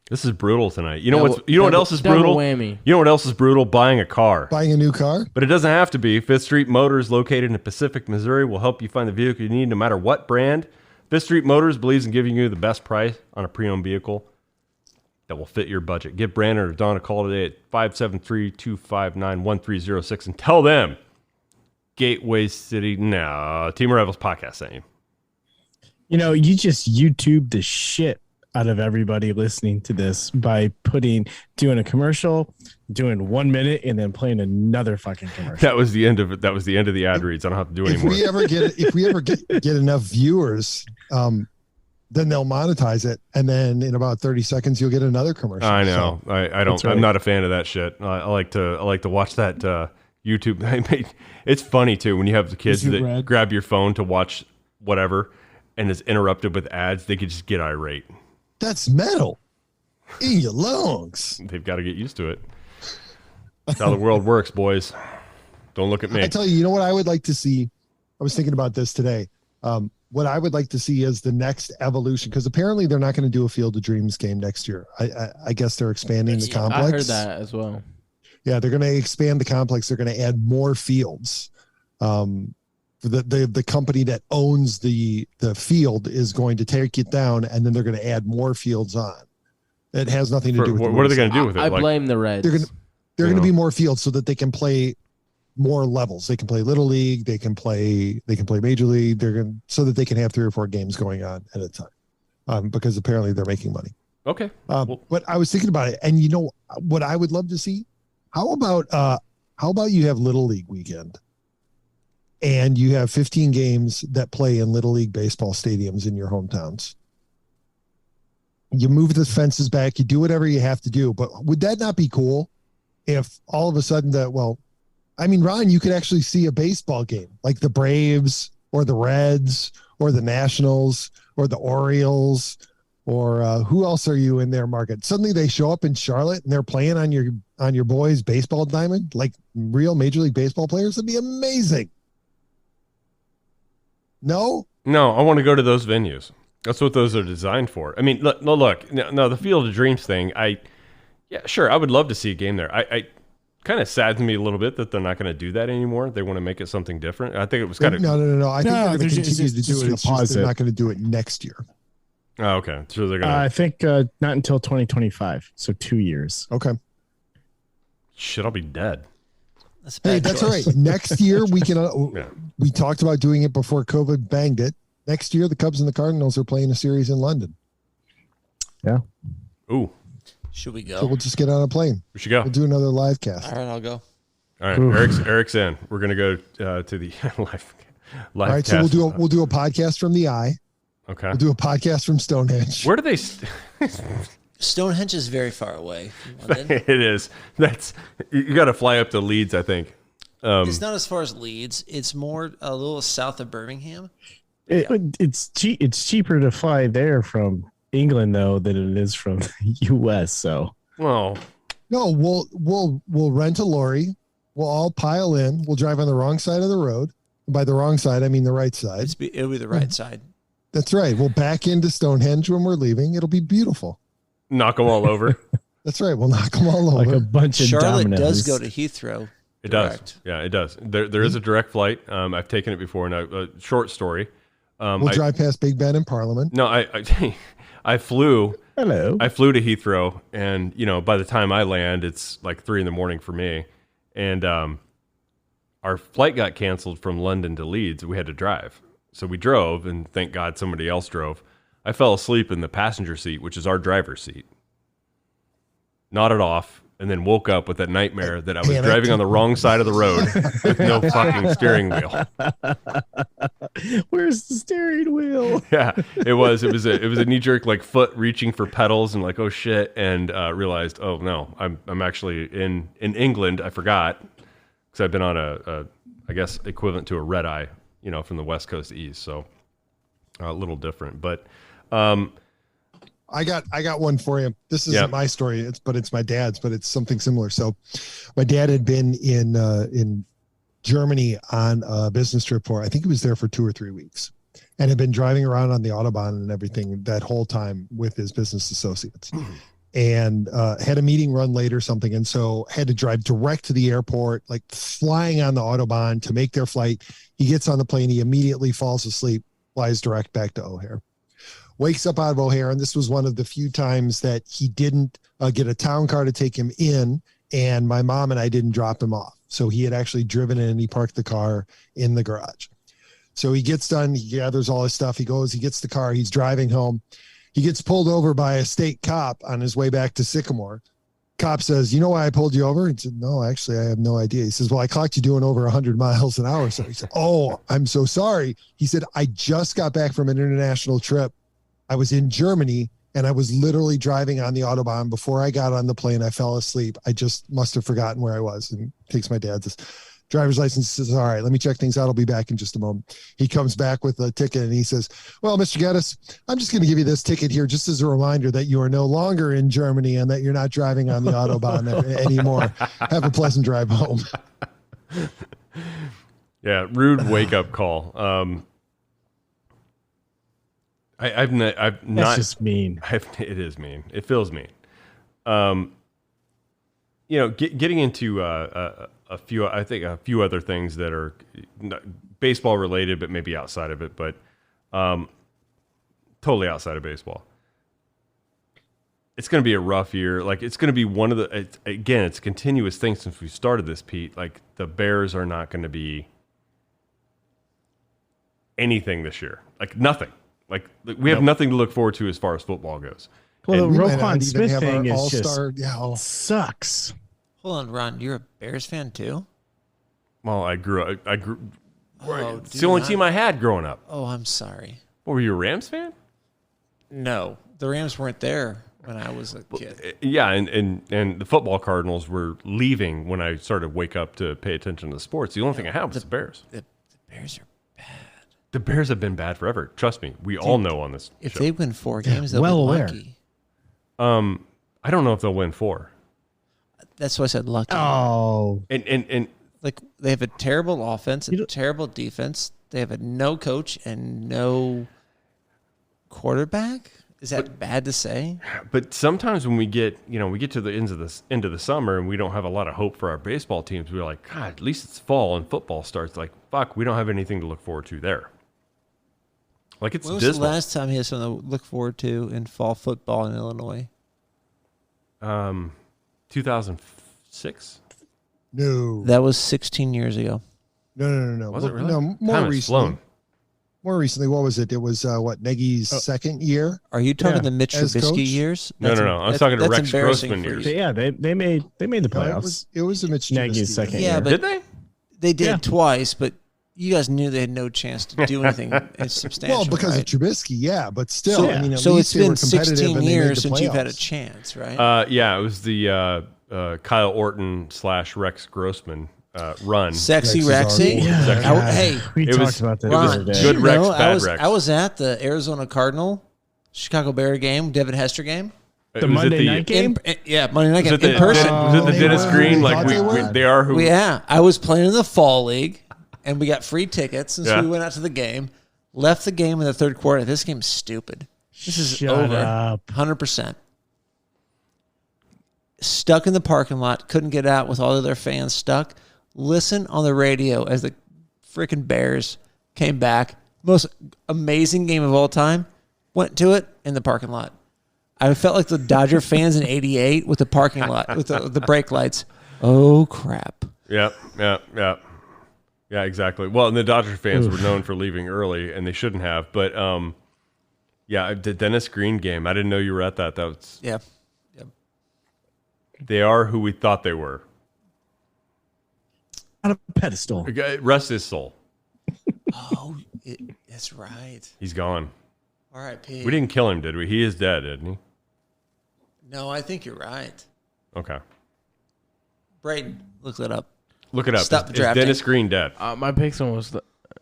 This is brutal tonight. You know what else is double brutal? Whammy. You know what else is brutal? Buying a car. Buying a new car? But it doesn't have to be. Fifth Street Motors, located in Pacific, Missouri, will help you find the vehicle you need no matter what brand. Fifth Street Motors believes in giving you the best price on a pre-owned vehicle that will fit your budget. Give Brandon or Don a call today at 573-259-1306 and tell them Gateway City Now Team of Rivals podcast sent you. You know, you just YouTube the shit out of everybody listening to this by doing a commercial, doing 1 minute, and then playing another fucking commercial. That was the end of it. That was the end of the ad reads. I don't have to do anymore. If we ever get enough viewers, then they'll monetize it, and then in about 30 seconds you'll get another commercial. I know. So, I don't. Right. I'm not a fan of that shit. I like to watch that YouTube. It's funny too when you have the kids that grab your phone to watch whatever and is interrupted with ads. They could just get irate. That's metal in your lungs. They've got to get used to it. That's how the world works, boys. Don't look at me. I tell you, you know what I would like to see? I was thinking about this today. What I would like to see is the next evolution, because apparently they're not going to do a Field of Dreams game next year. I guess they're expanding the complex. I heard that as well. Yeah, they're going to expand the complex. They're going to add more fields. The company that owns the field is going to take it down, and then they're going to add more fields on. It has nothing to do with what are they going to do with it? I blame the Reds. They're going to be more fields so that they can play more levels. They can play Little League. They can play Major League. So that they can have 3 or 4 games going on at a time, because apparently they're making money. Okay. But I was thinking about it, and you know what I would love to see? How about you have Little League weekend, and you have 15 games that play in Little League baseball stadiums in your hometowns? You move the fences back, you do whatever you have to do, but would that not be cool if all of a sudden Ron, you could actually see a baseball game like the Braves or the Reds or the Nationals or the Orioles or who else are you in their market? Suddenly they show up in Charlotte and they're playing on your boys' baseball diamond, like real Major League Baseball players. That'd be amazing. No, I want to go to those venues. That's what those are designed for. I mean, look, the Field of Dreams thing. Sure, I would love to see a game there. I kind of saddens me a little bit that they're not going to do that anymore. They want to make it something different. I think it was kind of no. I think they're going to continue to do it. It's just they're not going to do it next year. Oh, okay. So they're going to. I think not until 2025. So 2 years. Okay. Shit, I'll be dead. That's all right. Next year we can. We talked about doing it before COVID banged it. Next year, the Cubs and the Cardinals are playing a series in London. Yeah. Ooh. Should we go? So we'll just get on a plane. We should go. We'll do another live cast. All right, I'll go. All right, Eric's in. We're gonna go to the live. All right, cast. so we'll do a podcast from the Eye. Okay. We'll do a podcast from Stonehenge. Where do they? Stonehenge is very far away from London. It is. You got to fly up to Leeds, I think. It's not as far as Leeds. It's more a little south of Birmingham. It's cheaper to fly there from England though than it is from the U.S. So well, no, we'll rent a lorry. We'll all pile in. We'll drive on the wrong side of the road. By the wrong side, I mean the right side. It'll be the right side. That's right. We'll back into Stonehenge when we're leaving. It'll be beautiful. Knock them all over. That's right. We'll knock them all over. Like a bunch of Charlotte dominoes. does go to Heathrow. It does. Yeah, it does. There is a direct flight. I've taken it before. Now, a short story. We'll drive past Big Ben in Parliament. No, I flew. Hello. I flew to Heathrow, and by the time I land, it's like 3 a.m. for me, and our flight got canceled from London to Leeds. We had to drive, so we drove, and thank God somebody else drove. I fell asleep in the passenger seat, which is our driver's seat. Nodded off, and then woke up with that nightmare that I was driving on the wrong side of the road with no fucking steering wheel. Where's the steering wheel? Yeah, it was a knee jerk, like foot reaching for pedals and like, oh shit, and realized, oh no, I'm actually in England. I forgot because I've been on a I guess equivalent to a red eye, from the West Coast to East, so a little different, but. I got one for you. This isn't my story, it's my dad's, but it's something similar. So my dad had been in Germany on a business trip for, I think he was there for 2 or 3 weeks, and had been driving around on the Autobahn and everything that whole time with his business associates, and had a meeting run late or something. And so had to drive direct to the airport, like flying on the Autobahn to make their flight. He gets on the plane. He immediately falls asleep, flies direct back to O'Hare. Wakes up out of O'Hare, and this was one of the few times that he didn't get a town car to take him in, and my mom and I didn't drop him off. So he had actually driven in and he parked the car in the garage. So he gets done, he gathers all his stuff, he gets the car, he's driving home. He gets pulled over by a state cop on his way back to Sycamore. Cop says, "You know why I pulled you over?" He said, "No, actually, I have no idea." He says, "Well, I clocked you doing over 100 miles an hour." So he said, "Oh, I'm so sorry." He said, "I just got back from an international trip. I was in Germany, and I was literally driving on the Autobahn. Before I got on the plane, I fell asleep. I just must have forgotten where I was." And takes my dad's driver's license, says, "All right, let me check things out. I'll be back in just a moment." He comes back with a ticket, and he says, "Well, Mr. Geddes, I'm just going to give you this ticket here just as a reminder that you are no longer in Germany and that you're not driving on the Autobahn anymore. Have a pleasant drive home." Yeah, rude wake-up call. I've not. That's just mean. It is mean. It feels mean. Getting into a few other things that are baseball related, but maybe outside of it, but totally outside of baseball. It's going to be a rough year. Like, it's going to be one of the. It's a continuous thing since we started this, Pete. Like, the Bears are not going to be anything this year. Like, nothing. Like, we have nothing to look forward to as far as football goes. Well, the Roquan Smith thing is just sucks. Hold on, Ron. You're a Bears fan too? Well, I grew up. Oh, it's the only team I had growing up. Oh, I'm sorry. What, were you a Rams fan? No, the Rams weren't there when I was a kid. Yeah, and the football Cardinals were leaving when I started to wake up to pay attention to sports. The only thing I had was the Bears. The Bears are bad. The Bears have been bad forever. Trust me. We all know on this If show. they win 4 games, they'll be lucky. I don't know if they'll win 4. That's why I said lucky. Oh. And like, they have a terrible offense, a terrible defense. They have a no coach and no quarterback. Is that bad to say? But sometimes when we get to the end of the summer and we don't have a lot of hope for our baseball teams, we're like, God, at least it's fall and football starts. Like, fuck, we don't have anything to look forward to there. Like, it's when was dismal. the last time he had something to look forward to in fall football in Illinois? 2006. No, that was 16 years ago. No. Was it really? No, more recently. more recently, what was it? It was Nagy's second year. Are you talking the Mitch as Trubisky coach? years? No. I was talking to Rex embarrassing Grossman for years. you. Yeah, they made the playoffs. It was a Mitch Nagy's Trubisky second year. Yeah, year. but Did they? They did twice, but you guys knew they had no chance to do anything substantial. Well, because right? of Trubisky, yeah, but still, So, I mean, at so least it's they were been competitive 16 and they made years the since you've had a playoffs. chance, right? Yeah, it was the Kyle Orton / Rex Grossman run. Sexy Rex is Rexy. our- Yeah. Hey, We It talked was- about that it was the other day. good you Rex, know, bad Rex. I was at the Arizona Cardinal Chicago Bear game, Devin Hester game. The Was it Monday night game? Monday night game Was it in the, person. Was it the they Dennis were. Green? They Like thought they were. they are who? Yeah, I was playing in the fall league, and we got free tickets, and so Yeah. we went out to the game. Left the game in the third quarter. This game's stupid. This is Shut over. up. 100%. Stuck in the parking lot, couldn't get out with all the other fans stuck. Listen on the radio as the freaking Bears came back. Most amazing game of all time. Went to it in the parking lot. I felt like the Dodger fans in '88 with the parking lot, with the brake lights. Oh, crap. Yeah, exactly. Well, and the Dodger fans were known for leaving early, and they shouldn't have. But yeah, the Dennis Green game. I didn't know you were at that. That was Yeah. They are who we thought they were. On a pedestal. Rest his soul. Oh, that's right. He's gone. R.I.P. We didn't kill him, did we? He is dead, isn't he? No, I think you're right. Okay. Braden, look that up. Look it up. Stop Is drafting. Dennis Green dead? My pick's almost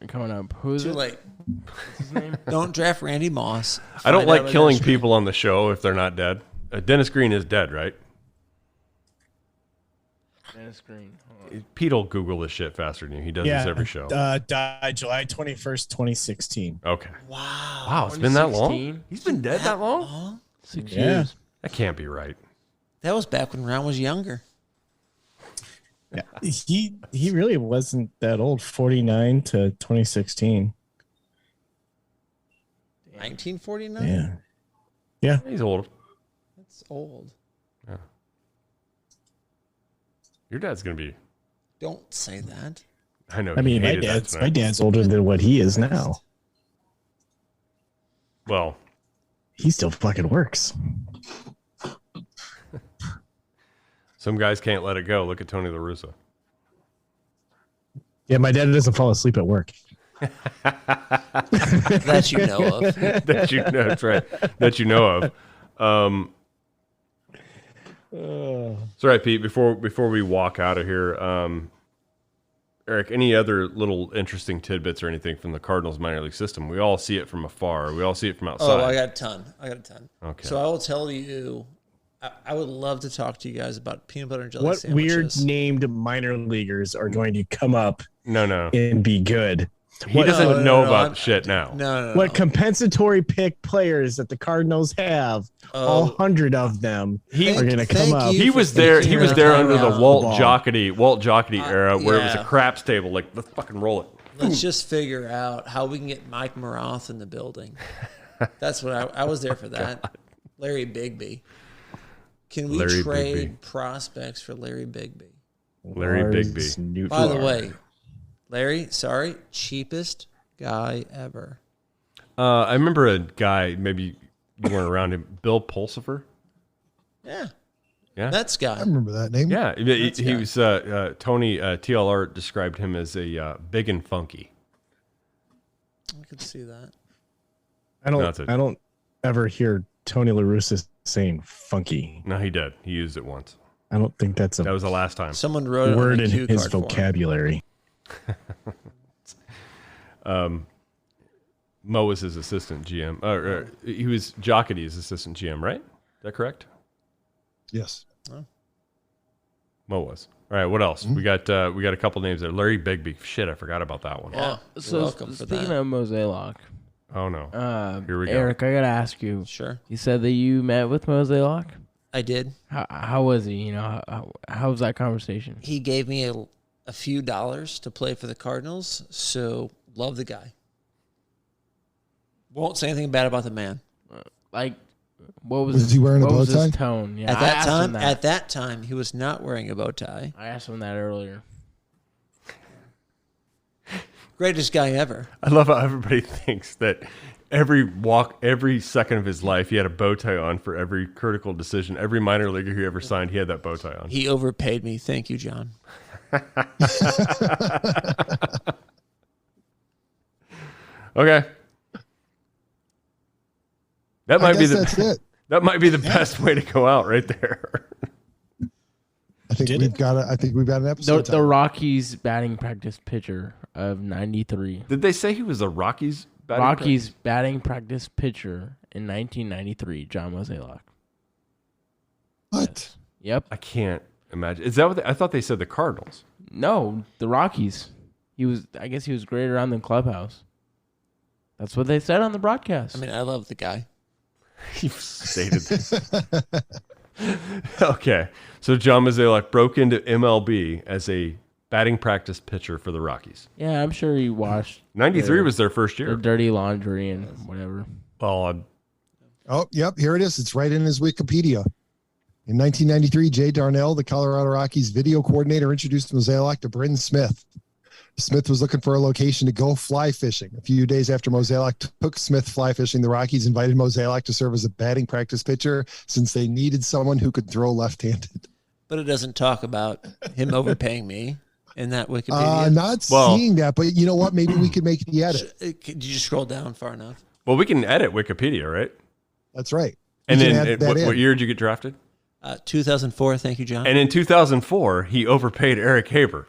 coming up. Who's Too it? late. What's his name? Don't draft Randy Moss. I don't Find like out killing about people on the show if they're not dead. Dennis Green is dead, right? Dennis Green. Hold on. Pete will Google this shit faster than you. He does this every show. Died July 21st, 2016. Okay. Wow. Wow, it's been that long? 2016? He's been dead that long? 6 Yeah. years. That can't be right. That was back when Ron was younger. Yeah. He really wasn't that old. 49 to 2016. 1949? Yeah. Yeah. He's old. That's old. Yeah. Your dad's going to be... Don't say that. I know. I mean, he my hated that dad's tonight. older than what he is now. Well, He still fucking works. some guys can't let it go. Look at Tony La Russa. Yeah, my dad doesn't fall asleep at work. That you know of. That you know, that's right. That you know of. It's all right, Pete. Before we walk out of here, Eric, any other little interesting tidbits or anything from the Cardinals minor league system? We all see it from afar. We all see it from outside. Oh, I got a ton. Okay. So I will tell you, I would love to talk to you guys about peanut butter and jelly What sandwiches. weird named minor leaguers are going to come up No. and be good? He doesn't know about shit now. No. What compensatory pick players that the Cardinals have, all 100 of them, are going to come up. He was there. He was there under the Walt Jocketty era, where it was a yeah. craps table. Like, let's fucking roll it. Let's just figure out how we can get Mike Maroth in the building. That's what I was there for that. Larry Bigby. Can we Larry trade Bigby. prospects for Larry Bigby? Larry Lars Bigby. Nootbaar. By the way, Larry, sorry, cheapest guy ever. I remember a guy, maybe you weren't around him, Bill Pulsifer. Yeah. Yeah. Mets guy. I remember that name. Yeah. That's He guy. was, Tony, TLR described him as a big and funky. I could see that. I don't ever hear Tony La Russa saying funky. No, he did. He used it once. I don't think that's That a was the last time. Someone wrote it word on a in cue his card for him. vocabulary. Mo was his assistant GM. He was Jocketty's assistant GM, right? Is that correct? Yes. Mo was. All right, what else? We got a couple names there. Larry Bigby. Shit, I forgot about that one. Yeah. So welcome for speaking that. of Mosaic, Oh no. Here we go. Eric, I gotta ask you. Sure. You said that you met with Mosaic. I did. How was he? You know, how was that conversation? He gave me a few dollars to play for the Cardinals, so love the guy. Won't say anything bad about the man. Like, what was Was he wearing a what bow was his tie? tone? Yeah, At I that asked him time, that. at that time, he was not wearing a bow tie. I asked him that earlier. Greatest guy ever. I love how everybody thinks that every second of his life, he had a bow tie on for every critical decision. Every minor leaguer he ever signed, he had that bow tie on. He overpaid me. Thank you, John. Okay. That might be that's it. That might be the best way to go out right there. I think we've got an episode. The Rockies batting practice pitcher of '93. Did they say he was a Rockies batting practice pitcher in 1993? John Mozeliak. What? Yes. Yep. I can't imagine. Is that what I thought they said? The Cardinals. No, the Rockies. I guess he was great around the clubhouse. That's what they said on the broadcast. I mean, I love the guy. You've stated this. Okay. So John Mozeliak broke into MLB as a batting practice pitcher for the Rockies. Yeah, I'm sure he washed. 93 was their first year. Their dirty laundry and whatever. Oh, yep. Here it is. It's right in his Wikipedia. In 1993, Jay Darnell, the Colorado Rockies video coordinator, introduced Mozeliak to Bryn Smith. Smith was looking for a location to go fly fishing. A few days after Mozeliak took Smith fly fishing, the Rockies invited Mozeliak to serve as a batting practice pitcher since they needed someone who could throw left-handed. But it doesn't talk about him overpaying me in that Wikipedia. Seeing that, but you know what? Maybe we could make the edit. Did you just scroll down far enough? Well, we can edit Wikipedia, right? That's right. And then what year did you get drafted? 2004. Thank you, John. And in 2004, he overpaid Eric Haberer.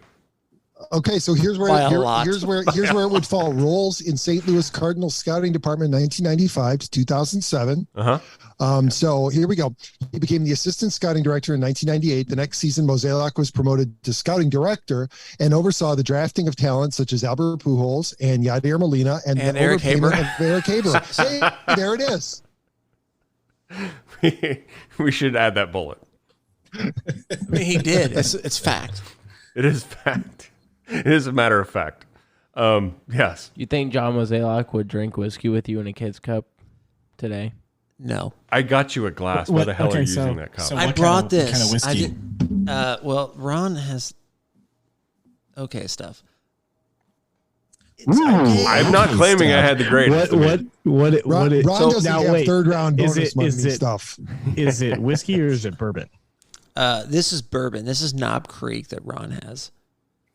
Okay, so here's where it would fall. Roles in St. Louis Cardinals scouting department 1995 to 2007. So here we go. He became the assistant scouting director in 1998. The next season, Mozeliak was promoted to scouting director and oversaw the drafting of talent such as Albert Pujols and Yadier Molina and Eric Haberer. Eric Haberer. Hey, there it is. We should add that bullet. I mean, he did. It's fact. It is fact. It is a matter of fact. Yes. You think John Mozeliak would drink whiskey with you in a kid's cup today? No. I got you a glass. Why the hell are you using that cup? So I brought this. What kind of whiskey? Well, Ron has okay stuff. I'm not claiming I had the greatest. Ron doesn't have third round bonus money stuff. Is it whiskey or is it bourbon? This is bourbon. This is Knob Creek that Ron has.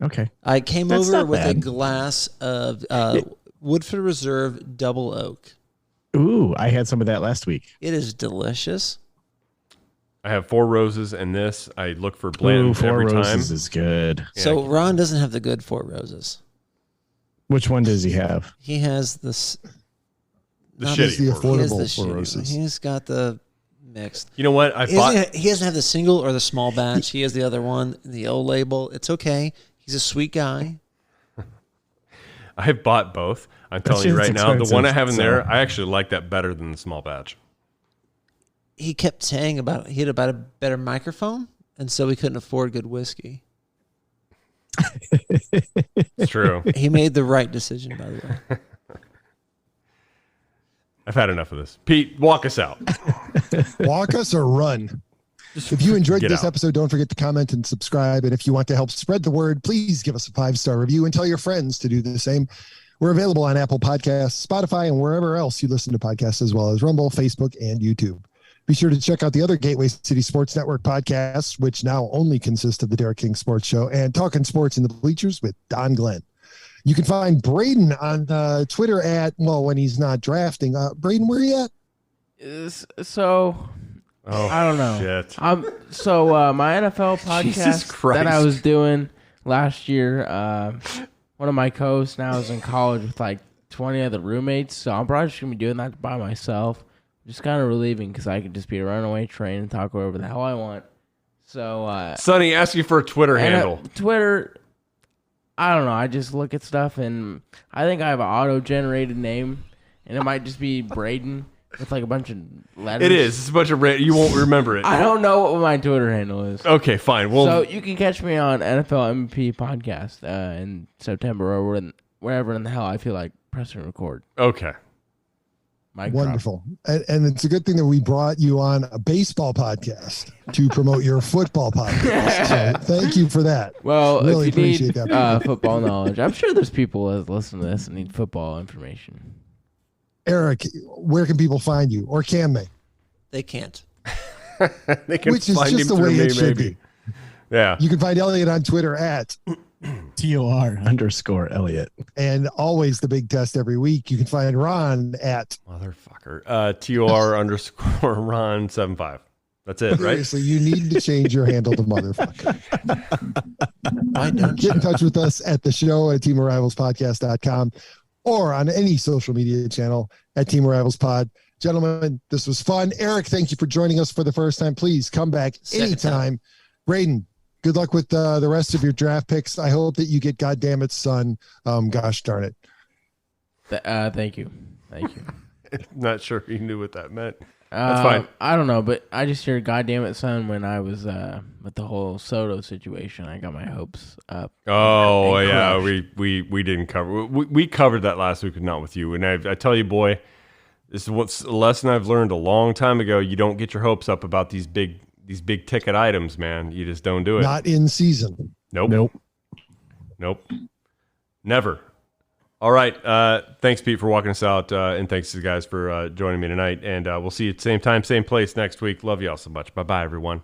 Okay. I came over with a glass of Woodford Reserve Double Oak. Ooh, I had some of that last week. It is delicious. I have Four Roses and this. I look for blend every time. Four Roses is good. So Ron doesn't have the good Four Roses. Which one does he have? He has this. The shitty Four Roses. Roses. Four Roses. He's got the mixed. You know what? He doesn't have the single or the small batch. He has the other one, the old label. It's okay. He's a sweet guy. I bought both. I'm telling you right now, the one I have in there, I actually like that better than the small batch. He kept saying he had about a better microphone, and so we couldn't afford good whiskey. It's true. He made the right decision, by the way. I've had enough of this. Pete, walk us out. Walk us or run. If you enjoyed this episode, don't forget to comment and subscribe. And if you want to help spread the word, please give us a 5-star review and tell your friends to do the same. We're available on Apple Podcasts, Spotify, and wherever else you listen to podcasts, as well as Rumble, Facebook, and YouTube. Be sure to check out the other Gateway City Sports Network podcasts, which now only consist of the Derek King Sports Show and Talking Sports in the Bleachers with Don Glenn. You can find Braden on Twitter when he's not drafting. Braden, where are you at? I don't know. Shit. My NFL podcast that I was doing last year, one of my co-hosts now is in college with like 20 other roommates, so I'm probably just going to be doing that by myself. Just kind of relieving because I could just be a runaway train and talk whatever the hell I want. So, Sonny, ask you for a Twitter handle. Twitter, I don't know. I just look at stuff and I think I have an auto-generated name, and it might just be Braden with like a bunch of letters. It is. It's a bunch of you won't remember it. I don't know what my Twitter handle is. Okay, fine. Well, so you can catch me on NFL MVP podcast in September or wherever in the hell I feel like pressing record. Okay. Wonderful. And it's a good thing that we brought you on a baseball podcast to promote your football podcast. So thank you for that. Well, really if you appreciate need that. football knowledge, I'm sure there's people that listen to this and need football information. Eric, where can people find you, or can they? They can't. They can Which is find just him the way through it me, should maybe. be. Yeah. You can find Elliott on Twitter at TOR_Elliott. And always the big test every week. You can find Ron at motherfucker. TOR_Ron75. That's it, right? Seriously, you need to change your handle to motherfucker. Why don't Get in touch with us at the show at teamarivalspodcast.com or on any social media channel at Team Arrivals Pod. Gentlemen, this was fun. Eric, thank you for joining us for the first time. Please come back anytime. Braden, good luck with the rest of your draft picks. I hope that you get goddammit son. Gosh darn it. Thank you. Not sure he knew what that meant. That's fine. I don't know, but I just heard "goddamn son" when I was with the whole Soto situation. I got my hopes up. Oh yeah, we didn't cover. We covered that last week, but not with you. And I tell you, boy, this is what's a lesson I've learned a long time ago. You don't get your hopes up about these big ticket items, man. You just don't do it. Not in season. Nope. Never. All right. Thanks, Pete, for walking us out. And thanks to the guys for joining me tonight. And we'll see you at the same time, same place next week. Love you all so much. Bye-bye, everyone.